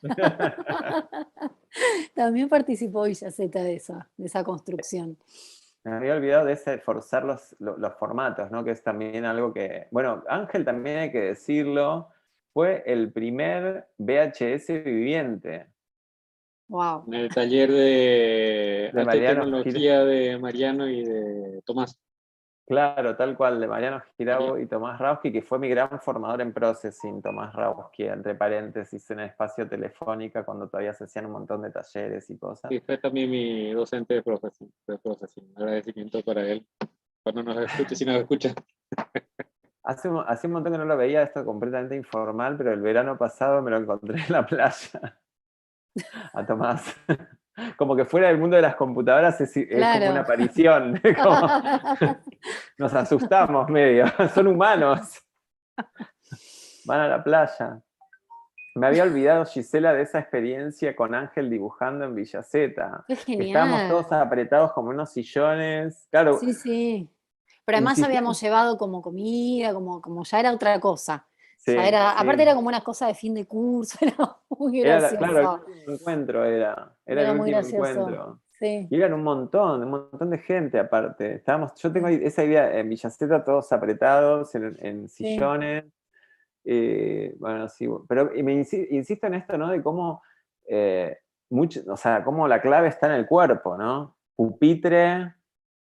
También participó Villaceta de esa construcción. Me había olvidado de ese forzar los formatos, ¿no? Que es también algo que... Bueno, Ángel, también hay que decirlo, fue el primer VHS viviente. Wow. En el taller de De arte y Mariano Giraud. tecnología de Mariano y de Tomás. Claro, tal cual, de Mariano Giraud y Tomás Rauski, que fue mi gran formador en Processing, Tomás Rauski, entre paréntesis, en el espacio Telefónica, cuando todavía se hacían un montón de talleres y cosas. Y fue también mi docente de processing. Agradecimiento para él. Cuando nos escuche, si nos escucha. Hace un montón que no lo veía, esto completamente informal, pero el verano pasado me lo encontré en la playa a Tomás. Como que fuera del mundo de las computadoras es como una Claro. aparición. Nos asustamos medio. Son humanos. Van a la playa. Me había olvidado, Gisela, de esa experiencia con Ángel dibujando en Villaceta. Qué Que estábamos todos genial. apretados como unos sillones. Claro, Sí, sí. Pero además insistían. habíamos llevado como comida, como ya era otra cosa. Ya Sí, era, aparte sí. era como una cosa de fin de curso, era muy Claro, el gracioso. último encuentro era el Era muy último gracioso. encuentro. Sí, Y eran un montón de gente aparte. Yo tengo esa idea, en Villaceta todos apretados, en sí. sillones. Bueno, sí, pero insisto en esto, ¿no? De cómo, o sea, cómo la clave está en el cuerpo, ¿no? Pupitre,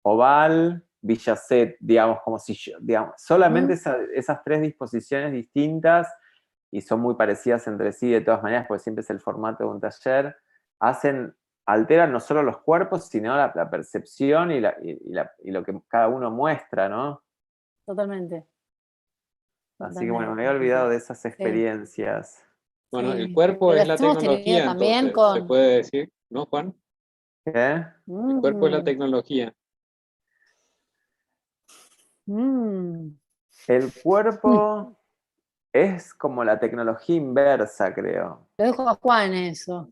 oval, Villacet, digamos, como si digamos, solamente esas tres disposiciones distintas, y son muy parecidas entre sí de todas maneras, porque siempre es el formato de un taller, alteran no solo los cuerpos, sino la percepción y lo que cada uno muestra, ¿no? Totalmente. Así que bueno, me Totalmente. había olvidado de esas Sí, experiencias. Bueno, el sí. cuerpo es Pero la hemos tenido tecnología, también entonces, se con. puede decir, ¿no, Juan? ¿Qué? El cuerpo es la Mm, tecnología. mm. El cuerpo es como la tecnología inversa, creo. Lo dejo a Juan eso.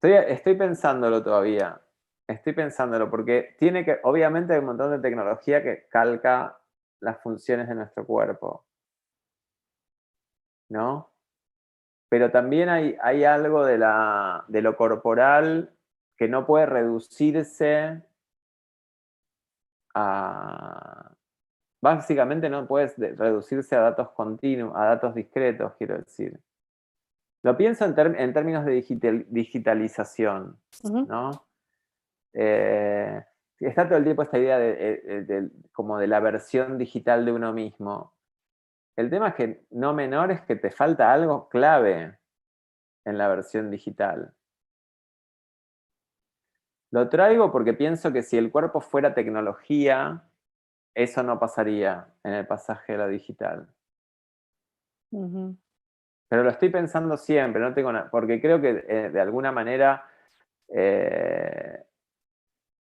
Estoy pensándolo todavía. Estoy pensándolo porque obviamente hay un montón de tecnología que calca las funciones de nuestro cuerpo, ¿no? Pero también hay algo de lo corporal que no puede reducirse a... Básicamente no puede reducirse a datos continuos, a datos discretos, quiero decir. Lo pienso en términos de digitalización, Ujú. ¿no? Está todo el tiempo esta idea como de la versión digital de uno mismo. El tema es que no menor es que te falta algo clave en la versión digital. Lo traigo porque pienso que si el cuerpo fuera tecnología, eso no pasaría en el pasaje de la digital. Ujú. Pero lo estoy pensando siempre, no tengo porque creo que de alguna manera eh,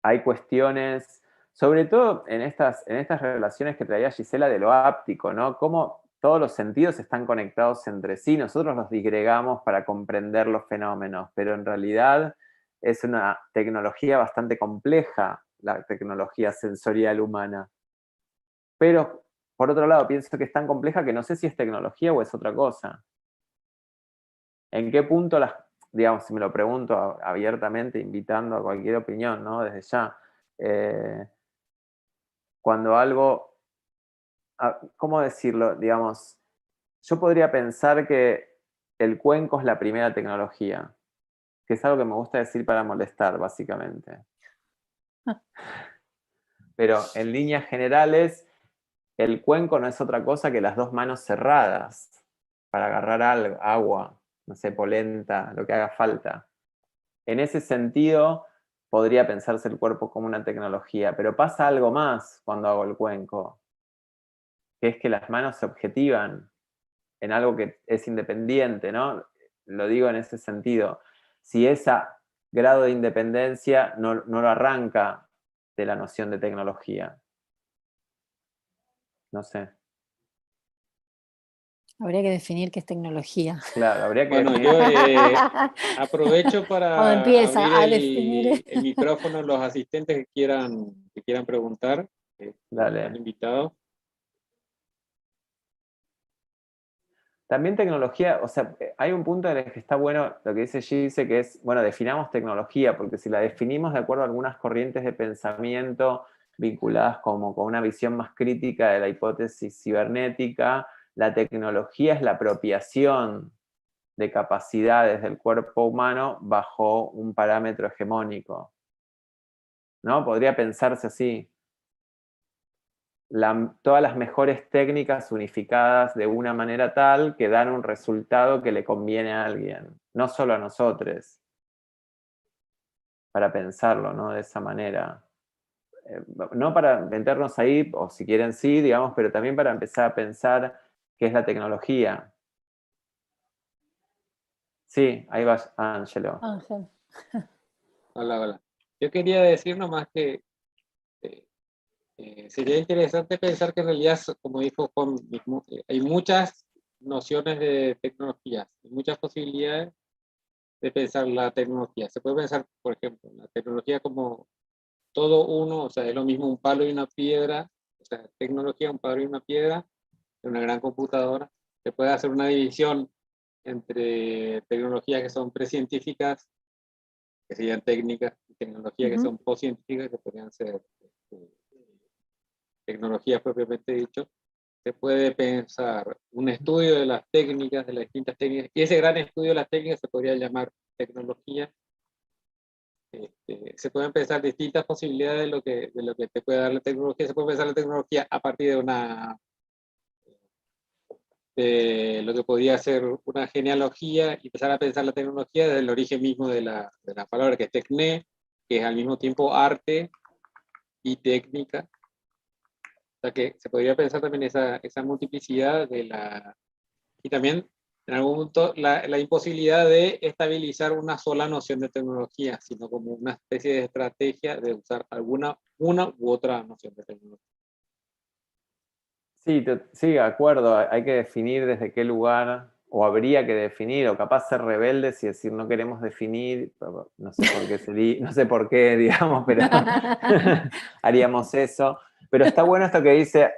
hay cuestiones, sobre todo en estas relaciones que traía Gisela de lo áptico, ¿no? Cómo todos los sentidos están conectados entre sí, nosotros los disgregamos para comprender los fenómenos, pero en realidad es una tecnología bastante compleja, la tecnología sensorial humana. Pero, por otro lado, pienso que es tan compleja que no sé si es tecnología o es otra cosa. ¿En qué punto digamos, si me lo pregunto abiertamente, invitando a cualquier opinión, ¿no? Desde ya, cuando algo, ¿cómo decirlo? Digamos, yo podría pensar que el cuenco es la primera tecnología, que es algo que me gusta decir para molestar, básicamente. Pero en líneas generales, el cuenco no es otra cosa que las dos manos cerradas para agarrar agua, no sé, polenta, lo que haga falta. En ese sentido, podría pensarse el cuerpo como una tecnología, pero pasa algo más cuando hago el cuenco, que es que las manos se objetivan en algo que es independiente, ¿no? Lo digo en ese sentido. Si ese grado de independencia no lo arranca de la noción de tecnología. No sé. Habría que definir qué es tecnología. Claro, habría que Bueno, definir. yo aprovecho Cuando para abrir empieza a definir. el micrófono a los asistentes que quieran preguntar, están Dale. invitados. También tecnología, o sea, hay un punto en el que está bueno lo que dice Gise, que es, bueno, definamos tecnología, porque si la definimos de acuerdo a algunas corrientes de pensamiento vinculadas como con una visión más crítica de la hipótesis cibernética, la tecnología es la apropiación de capacidades del cuerpo humano bajo un parámetro hegemónico, ¿no? Podría pensarse así. Todas las mejores técnicas unificadas de una manera tal que dan un resultado que le conviene a alguien, no solo a nosotros, para pensarlo, ¿no? De esa manera. No para meternos ahí, o si quieren sí, digamos, pero también para empezar a pensar qué es la tecnología. Sí, ahí va Ángelo. Ángel. Hola, hola. Yo quería decir nomás que sería interesante pensar que en realidad, como dijo Juan mismo, hay muchas nociones de tecnología, hay muchas posibilidades de pensar la tecnología. Se puede pensar, por ejemplo, la tecnología como todo uno, o sea, es lo mismo un palo y una piedra, o sea, tecnología, un palo y una piedra, de una gran computadora. Se puede hacer una división entre tecnologías que son precientíficas, que serían técnicas, y tecnologías que son postcientíficas, que podrían ser tecnologías propiamente dicho. Se puede pensar un estudio de las técnicas, de las distintas técnicas, y ese gran estudio de las técnicas se podría llamar tecnología. Se pueden pensar distintas posibilidades de lo que te puede dar la tecnología. Se puede pensar la tecnología a partir de lo que podría ser una genealogía y empezar a pensar la tecnología desde el origen mismo de la palabra, que es tecné, que es al mismo tiempo arte y técnica. O sea que se podría pensar también esa multiplicidad y también en algún punto la imposibilidad de estabilizar una sola noción de tecnología, sino como una especie de estrategia de usar una u otra noción de tecnología. Sí, sí, de acuerdo. Hay que definir desde qué lugar, o habría que definir, o capaz ser rebeldes y decir no queremos definir, no sé por qué, no sé por qué, digamos, pero haríamos eso. Pero está bueno esto que dice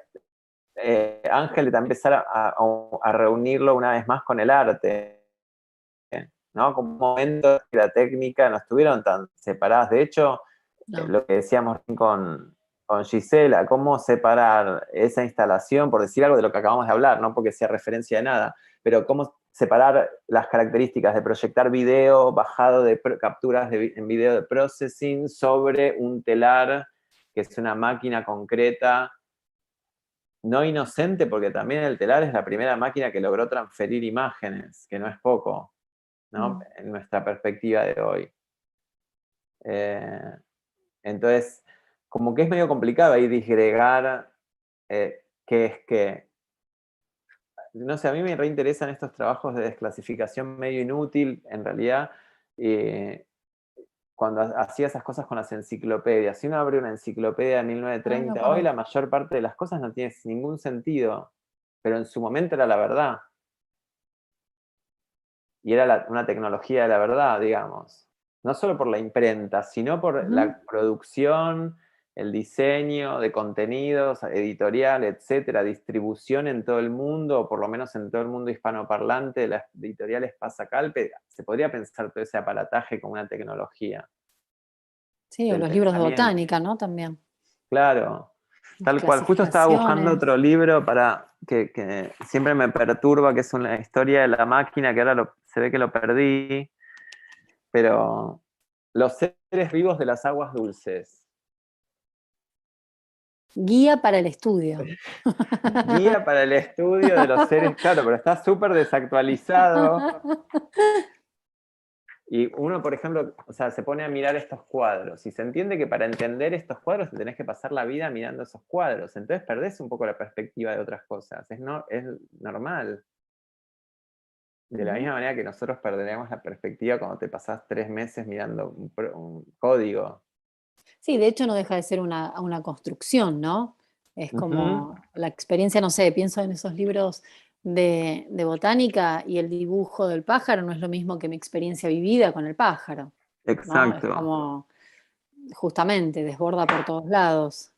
Ángel, de empezar a reunirlo una vez más con el arte, ¿no? Como momentos que la técnica no estuvieron tan separadas. De hecho, No. lo que decíamos con Gisela, cómo separar esa instalación, por decir algo de lo que acabamos de hablar, no porque sea referencia de nada, pero cómo separar las características de proyectar video bajado de capturas en video de processing sobre un telar, que es una máquina concreta, no inocente, porque también el telar es la primera máquina que logró transferir imágenes, que no es poco, ¿no? En nuestra perspectiva de hoy. Entonces, como que es medio complicado ahí disgregar qué es qué. No sé, a mí me reinteresan estos trabajos de desclasificación medio inútil, en realidad, cuando hacía esas cosas con las enciclopedias. Si uno abre una enciclopedia de 1930, hoy la mayor parte de las cosas no tiene ningún sentido, pero en su momento era la verdad. Y era una tecnología de la verdad, digamos. No solo por la imprenta, sino por la producción el diseño de contenidos, editorial, etcétera, distribución en todo el mundo, o por lo menos en todo el mundo hispanoparlante, las editoriales Pasacalpe, se podría pensar todo ese aparataje como una tecnología. Sí, o Del los libros de pensamiento. botánica, ¿no? También. Claro, tal cual. Justo estaba buscando Clasificaciones. otro libro para que siempre me perturba, que es una historia de la máquina, que ahora se ve que lo perdí, pero los seres vivos de las aguas dulces. Guía para el estudio. Guía para el estudio de los seres, claro, pero está súper desactualizado. Y uno, por ejemplo, o sea, se pone a mirar estos cuadros y se entiende que para entender estos cuadros te tenés que pasar la vida mirando esos cuadros. Entonces perdés un poco la perspectiva de otras cosas. Es normal. De la misma manera que nosotros perderemos la perspectiva cuando te pasás 3 meses mirando un código. Sí, de hecho no deja de ser una construcción, ¿no? Es Ujú. como la experiencia, no sé, pienso en esos libros de botánica y el dibujo del pájaro no es lo mismo que mi experiencia vivida con el pájaro, ¿no? Es Exacto. como, justamente, desborda por todos lados.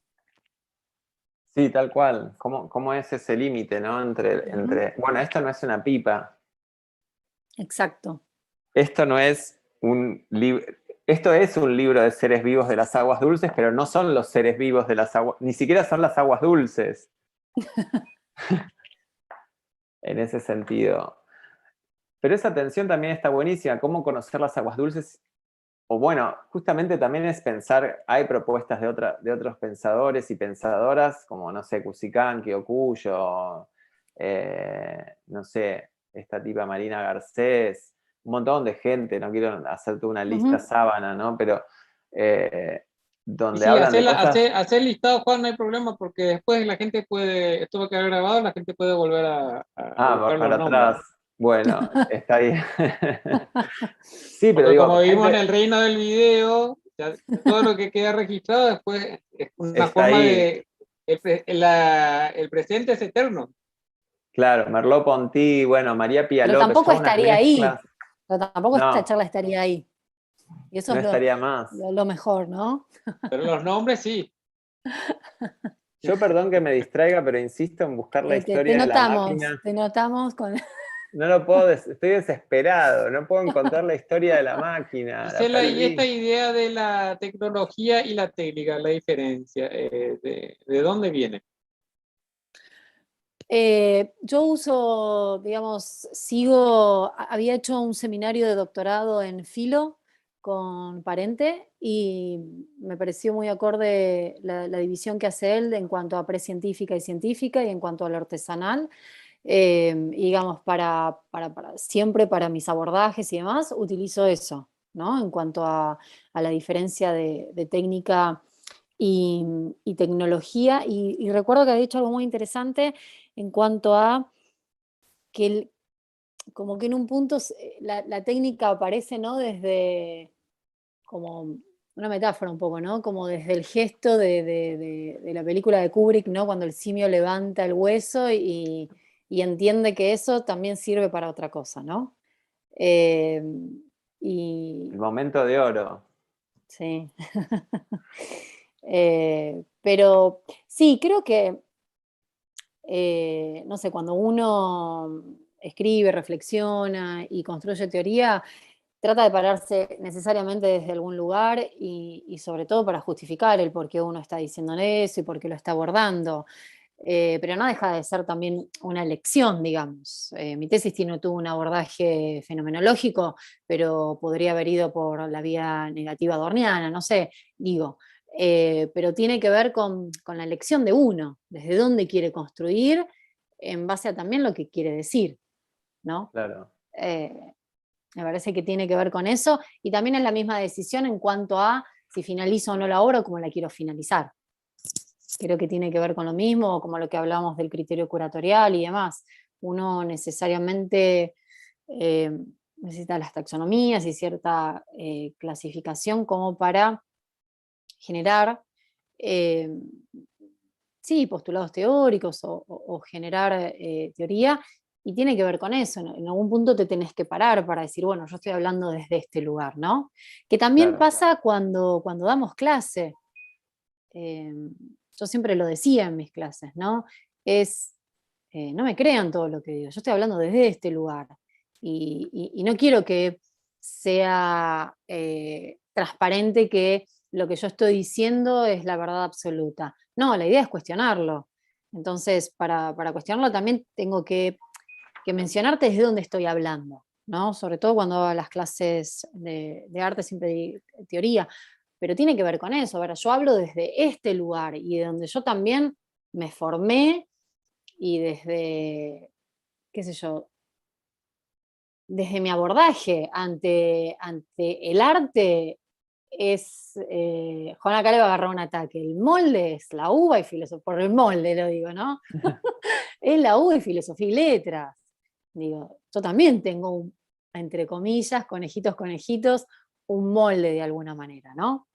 Sí, tal cual. ¿Cómo es ese límite, ¿no? Ujú. Bueno, esto no es una pipa. Exacto. Esto no es un libro. Esto es un libro de seres vivos de las aguas dulces, pero no son los seres vivos de las aguas, ni siquiera son las aguas dulces, en ese sentido. Pero esa tensión también está buenísima, cómo conocer las aguas dulces. O bueno, justamente también es pensar, hay propuestas de otros pensadores y pensadoras, como, no sé, Cusicán, Kyokuyo, no sé, esta tipa Marina Garcés, un montón de gente, no quiero hacer toda una lista Ujú. sábana, ¿no? Pero Y donde sí, hablan de cosas... hacer listado, Juan, no hay problema, porque después la gente puede, esto va a quedar grabado, la gente puede volver a Ah, buscar los para nombres. atrás. Bueno, está bien. Sí, pero Porque digo, como vivimos en gente el reino del video, ya todo lo que queda registrado después es una está forma ahí. de... el presente es eterno. Claro, Merleau-Ponty, bueno, María Pia Pero López, tampoco todas unas estaría ahí. mezclas. Pero tampoco esta No, charla estaría ahí. Y eso no es estaría más. lo mejor, ¿no? Pero los nombres sí. Yo perdón que me distraiga, pero insisto en buscar la Te historia de la máquina. notamos con... No lo puedo, estoy desesperado, no puedo encontrar la historia de la máquina, la Gisela, y esta perdí. idea de la tecnología y la técnica, la diferencia, ¿de dónde viene? Yo uso, digamos, había hecho un seminario de doctorado en filo con Parente y me pareció muy acorde la división que hace él en cuanto a precientífica y científica y en cuanto a lo artesanal. Y digamos, siempre para mis abordajes y demás, utilizo eso, ¿no? En cuanto a la diferencia de técnica y, y tecnología. Y recuerdo que había dicho algo muy interesante en cuanto a que como que en un punto la técnica aparece, ¿no? Desde como una metáfora un poco, ¿no? Como desde el gesto de la película de Kubrick, ¿no? Cuando el simio levanta el hueso y entiende que eso también sirve para otra cosa, ¿no? Eh, El y momento de oro. sí. Pero sí, creo que no sé, cuando uno escribe, reflexiona y construye teoría, trata de pararse necesariamente desde algún lugar y sobre todo para justificar el por qué uno está diciendo eso y por qué lo está abordando. Pero no deja de ser también una elección, digamos. Mi tesis tuvo un abordaje fenomenológico, pero podría haber ido por la vía negativa dorniana, no sé, digo. Pero tiene que ver con la elección de uno, desde dónde quiere construir, en base a también lo que quiere decir, ¿no? Claro. Eh, Me parece que tiene que ver con eso y también es la misma decisión en cuanto a si finalizo o no la obra o cómo la quiero finalizar. Creo que tiene que ver con lo mismo, como lo que hablábamos del criterio curatorial y demás. Uno necesariamente eh, necesita las taxonomías y cierta clasificación como para generar, eh, sí, postulados teóricos o generar teoría, y tiene que ver con eso. En algún punto te tenés que parar para decir, bueno, yo estoy hablando desde este lugar, ¿no? Que también Claro. pasa cuando damos clase. yo siempre lo decía en mis clases, ¿no? No me crean todo lo que digo, yo estoy hablando desde este lugar y no quiero que sea transparente que lo que yo estoy diciendo es la verdad absoluta. No, la idea es cuestionarlo. Entonces, para cuestionarlo también tengo que mencionarte desde dónde estoy hablando, ¿no? Sobre todo cuando hago las clases de arte, siempre di teoría, pero tiene que ver con eso. A ver, yo hablo desde este lugar y de donde yo también me formé y desde, qué sé yo, desde mi abordaje ante el arte es, Juan acá le va a agarrar un ataque, el molde es la uva y filosofía, por el molde lo digo, ¿no? Es la uva y filosofía y letras. Digo, yo también tengo, entre comillas, conejitos, un molde de alguna manera, ¿no?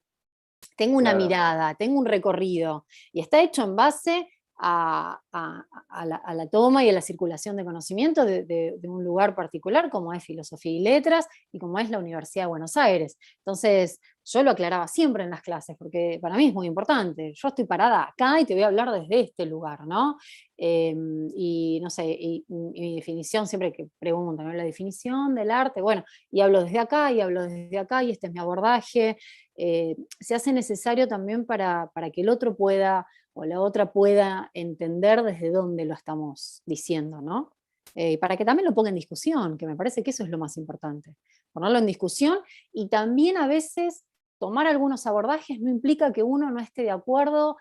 Tengo una Claro. mirada, tengo un recorrido y está hecho en base a la toma y a la circulación de conocimiento de un lugar particular como es Filosofía y Letras y como es la Universidad de Buenos Aires. Entonces, yo lo aclaraba siempre en las clases porque para mí es muy importante. Yo estoy parada acá y te voy a hablar desde este lugar, ¿no? Y no sé, y mi definición, siempre que preguntan, ¿no? La definición del arte, bueno, y hablo desde acá y hablo desde acá y este es mi abordaje. Se hace necesario también para que el otro pueda o la otra pueda entender desde dónde lo estamos diciendo, ¿no? Y para que también lo ponga en discusión, que me parece que eso es lo más importante, ponerlo en discusión y también a veces tomar algunos abordajes no implica que uno no esté de acuerdo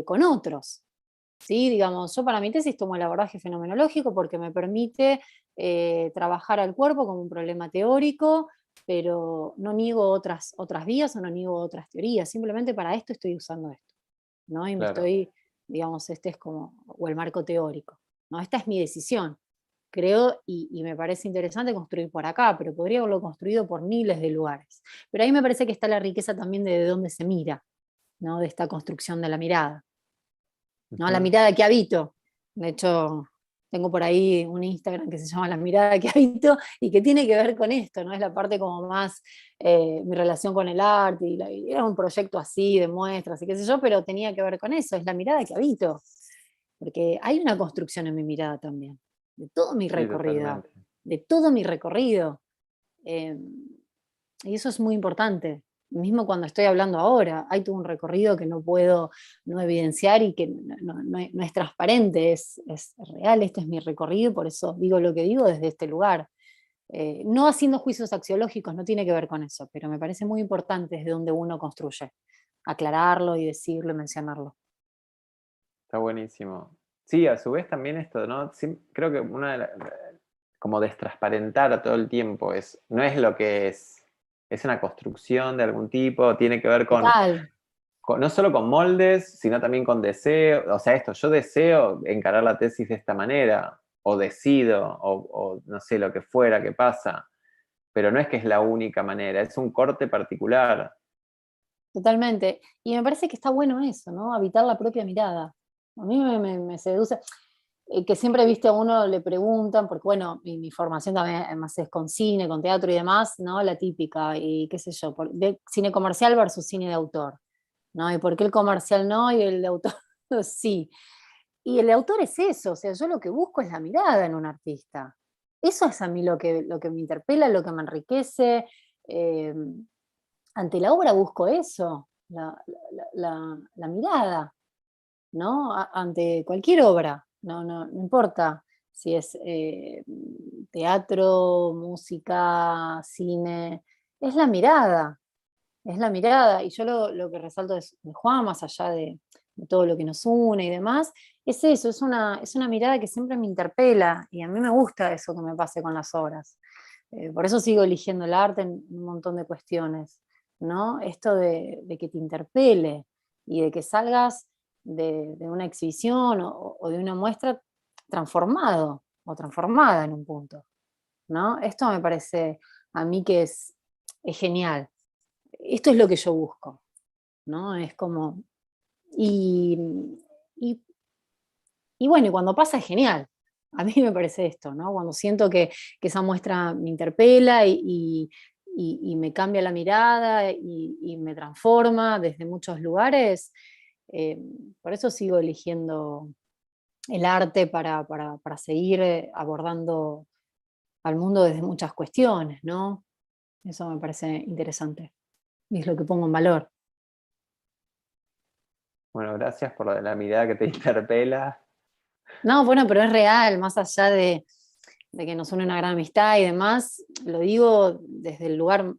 con otros. ¿Sí? Digamos, yo para mi tesis tomo el abordaje fenomenológico porque me permite trabajar al cuerpo como un problema teórico, pero no niego otras vías o no niego otras teorías, simplemente para esto estoy usando esto, ¿no? Y me Claro. estoy, digamos, este es como, o el marco teórico, ¿no? Esta es mi decisión, creo, y me parece interesante construir por acá, pero podría haberlo construido por miles de lugares. Pero ahí me parece que está la riqueza también de dónde se mira, ¿no? De esta construcción de la mirada, ¿no? La Ujú. mirada que habito. De hecho, tengo por ahí un Instagram que se llama La mirada que habito y que tiene que ver con esto, ¿no? Es la parte como más mi relación con el arte y era un proyecto así de muestras y qué sé yo, pero tenía que ver con eso, es la mirada que habito. Porque hay una construcción en mi mirada también, de todo mi Sí, recorrido, totalmente. de todo mi recorrido. Eh, y eso es muy importante. Mismo cuando estoy hablando ahora, hay todo un recorrido que no puedo no evidenciar y que no es transparente, es real, este es mi recorrido, por eso digo lo que digo desde este lugar. No haciendo juicios axiológicos, no tiene que ver con eso, pero me parece muy importante desde donde uno construye, aclararlo y decirlo y mencionarlo. Está buenísimo. Sí, a su vez también esto, ¿no? Creo que una de las, como destransparentar todo el tiempo, no es lo que es una construcción de algún tipo, tiene que ver Total, no solo con moldes, sino también con deseo. O sea, yo deseo encarar la tesis de esta manera, o decido, o no sé, lo que fuera que pasa, pero no es que es la única manera, es un corte particular. totalmente. Y me parece que está bueno eso, ¿no? Habitar la propia mirada. A mí me seduce. Que siempre, viste, a uno le preguntan, porque bueno, mi formación también además es con cine, con teatro y demás, ¿no? La típica, y qué sé yo, de cine comercial versus cine de autor, ¿no? ¿Y por qué el comercial no y el de autor sí? Y el de autor es eso, o sea, yo lo que busco es la mirada en un artista. Eso es a mí lo que me interpela, lo que me enriquece. eh, Ante la obra busco eso, la mirada, ¿no? Ante cualquier obra, no importa si es teatro, música, cine, es es la mirada. Y yo lo que resalto de Juan, más allá de todo lo que nos une y demás, es eso, es una mirada que siempre me interpela y a mí me gusta eso que me pase con las obras. Por eso sigo eligiendo el arte en un montón de cuestiones, ¿no? Esto de que te interpele y de que salgas de una exhibición o de una muestra transformado o transformada en un punto, ¿no? Esto me parece a mí que es genial. Esto es lo que yo busco, ¿no? Es como, y, y, y bueno, y cuando pasa es genial. A mí me parece esto, ¿no? Cuando siento que esa muestra me interpela y me cambia la mirada y me transforma desde muchos lugares, Por eso sigo eligiendo el arte para seguir abordando al mundo desde muchas cuestiones, ¿no? Eso me parece interesante y es lo que pongo en valor. Bueno, gracias por lo de la mirada que te interpela. No, bueno, pero es real, más allá de que nos une una gran amistad y demás, lo digo desde el lugar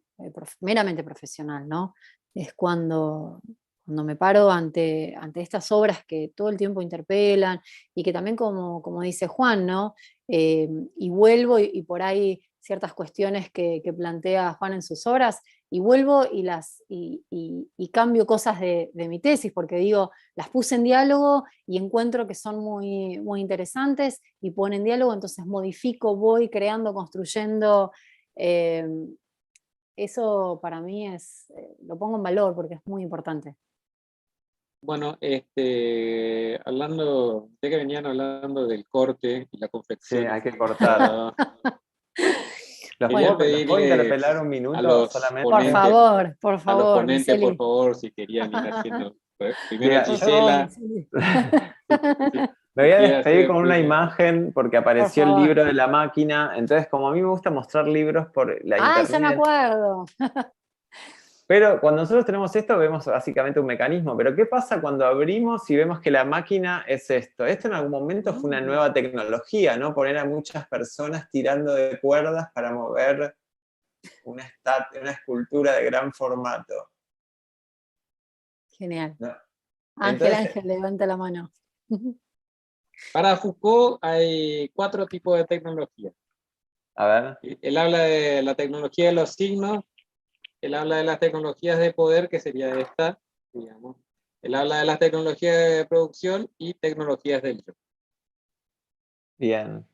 meramente profesional, ¿no? Es cuando me paro ante estas obras que todo el tiempo interpelan y que también, como dice Juan, ¿no? Y vuelvo y por ahí ciertas cuestiones que plantea Juan en sus obras, y vuelvo y cambio cosas de mi tesis, porque digo, las puse en diálogo y encuentro que son muy, muy interesantes y ponen diálogo, entonces modifico, voy creando, construyendo. eh, Eso para mí lo pongo en valor porque es muy importante. Bueno, hablando, ya que venían hablando del corte y la Sí, confección, hay que cortar. ¿Los quería puedo interpelar pedirles un a minuto los solamente? ponentes, Por a los favor, ponentes, por Miseli. favor, si querían ir haciendo. Primero Mira, Por favor, Gisela, Miseli. me voy a quiere despedir hacer con una primero. imagen porque Por apareció el favor. libro de la máquina. Entonces, como a mí me gusta mostrar libros por la ¡Ay, ya me internet, acuerdo! pero cuando nosotros tenemos esto, vemos básicamente un mecanismo. Pero ¿qué pasa cuando abrimos y vemos que la máquina es esto? Esto en algún momento fue una nueva tecnología, ¿no? Poner a muchas personas tirando de cuerdas para mover una escultura de gran formato, Genial. ¿no? Entonces, Ángel, levanta la mano. Para Foucault hay 4 tipos de tecnología. a ver, Él habla de la tecnología de los signos, él habla de las tecnologías de poder, que sería esta, digamos. Él habla de las tecnologías de producción y tecnologías del yo. bien.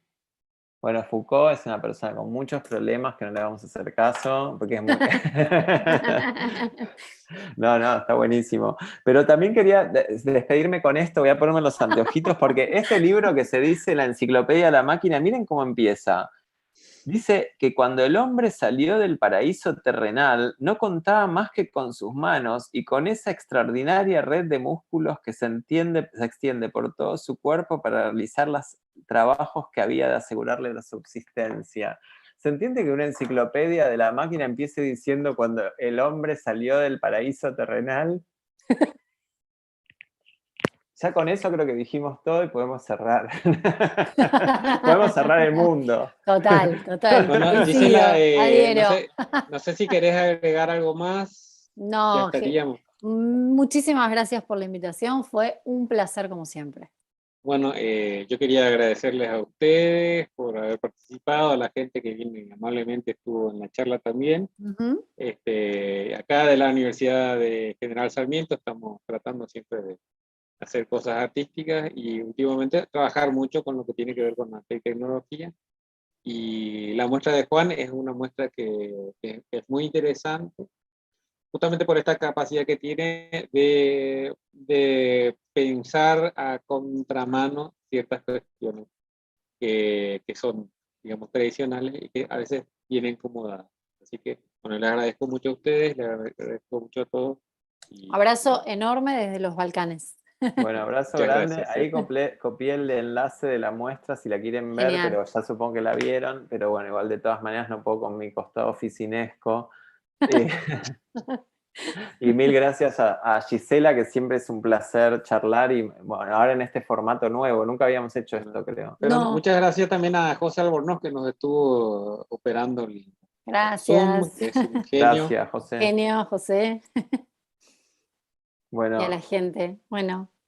Bueno, Foucault es una persona con muchos problemas que no le vamos a hacer caso, porque es muy... No, está buenísimo. Pero también quería despedirme con esto, voy a ponerme los anteojitos, porque este libro que se dice La Enciclopedia de la Máquina, miren cómo empieza. Dice que cuando el hombre salió del paraíso terrenal, no contaba más que con sus manos y con esa extraordinaria red de músculos que se extiende por todo su cuerpo para realizar los trabajos que había de asegurarle la subsistencia. ¿Se entiende que una enciclopedia de la máquina empiece diciendo cuando el hombre salió del paraíso terrenal? Ya con eso creo que dijimos todo y podemos cerrar. Podemos cerrar el mundo. Total. Bueno, Coincido, Gisela, adhiero. no sé si querés agregar algo más. Ya No, estaríamos. muchísimas gracias por la invitación. Fue un placer como siempre. Bueno, yo quería agradecerles a ustedes por haber participado, a la gente que viene amablemente estuvo en la charla también. Ujú. Acá de la Universidad de General Sarmiento estamos tratando siempre de hacer cosas artísticas y últimamente trabajar mucho con lo que tiene que ver con arte y tecnología. Y la muestra de Juan es una muestra que es muy interesante, justamente por esta capacidad que tiene de pensar a contramano ciertas cuestiones que son, digamos, tradicionales y que a veces vienen como dadas. Así que, bueno, les agradezco mucho a ustedes, les agradezco mucho a todos. Y Abrazo enorme desde los Balcanes. Bueno, abrazo muchas grande. gracias. Ahí copié el enlace de la muestra si la quieren ver, Genial. pero ya supongo que la vieron. Pero bueno, igual de todas maneras no puedo con mi costado oficinesco. Eh, y mil gracias a Gisela, que siempre es un placer charlar. Y bueno, ahora en este formato nuevo, nunca habíamos hecho esto, creo. Pero No, muchas gracias también a José Albornoz, que nos estuvo operando el Zoom, gracias. que es un genio. Gracias, José. Genio, José. Y a Bueno, la gente. Bueno,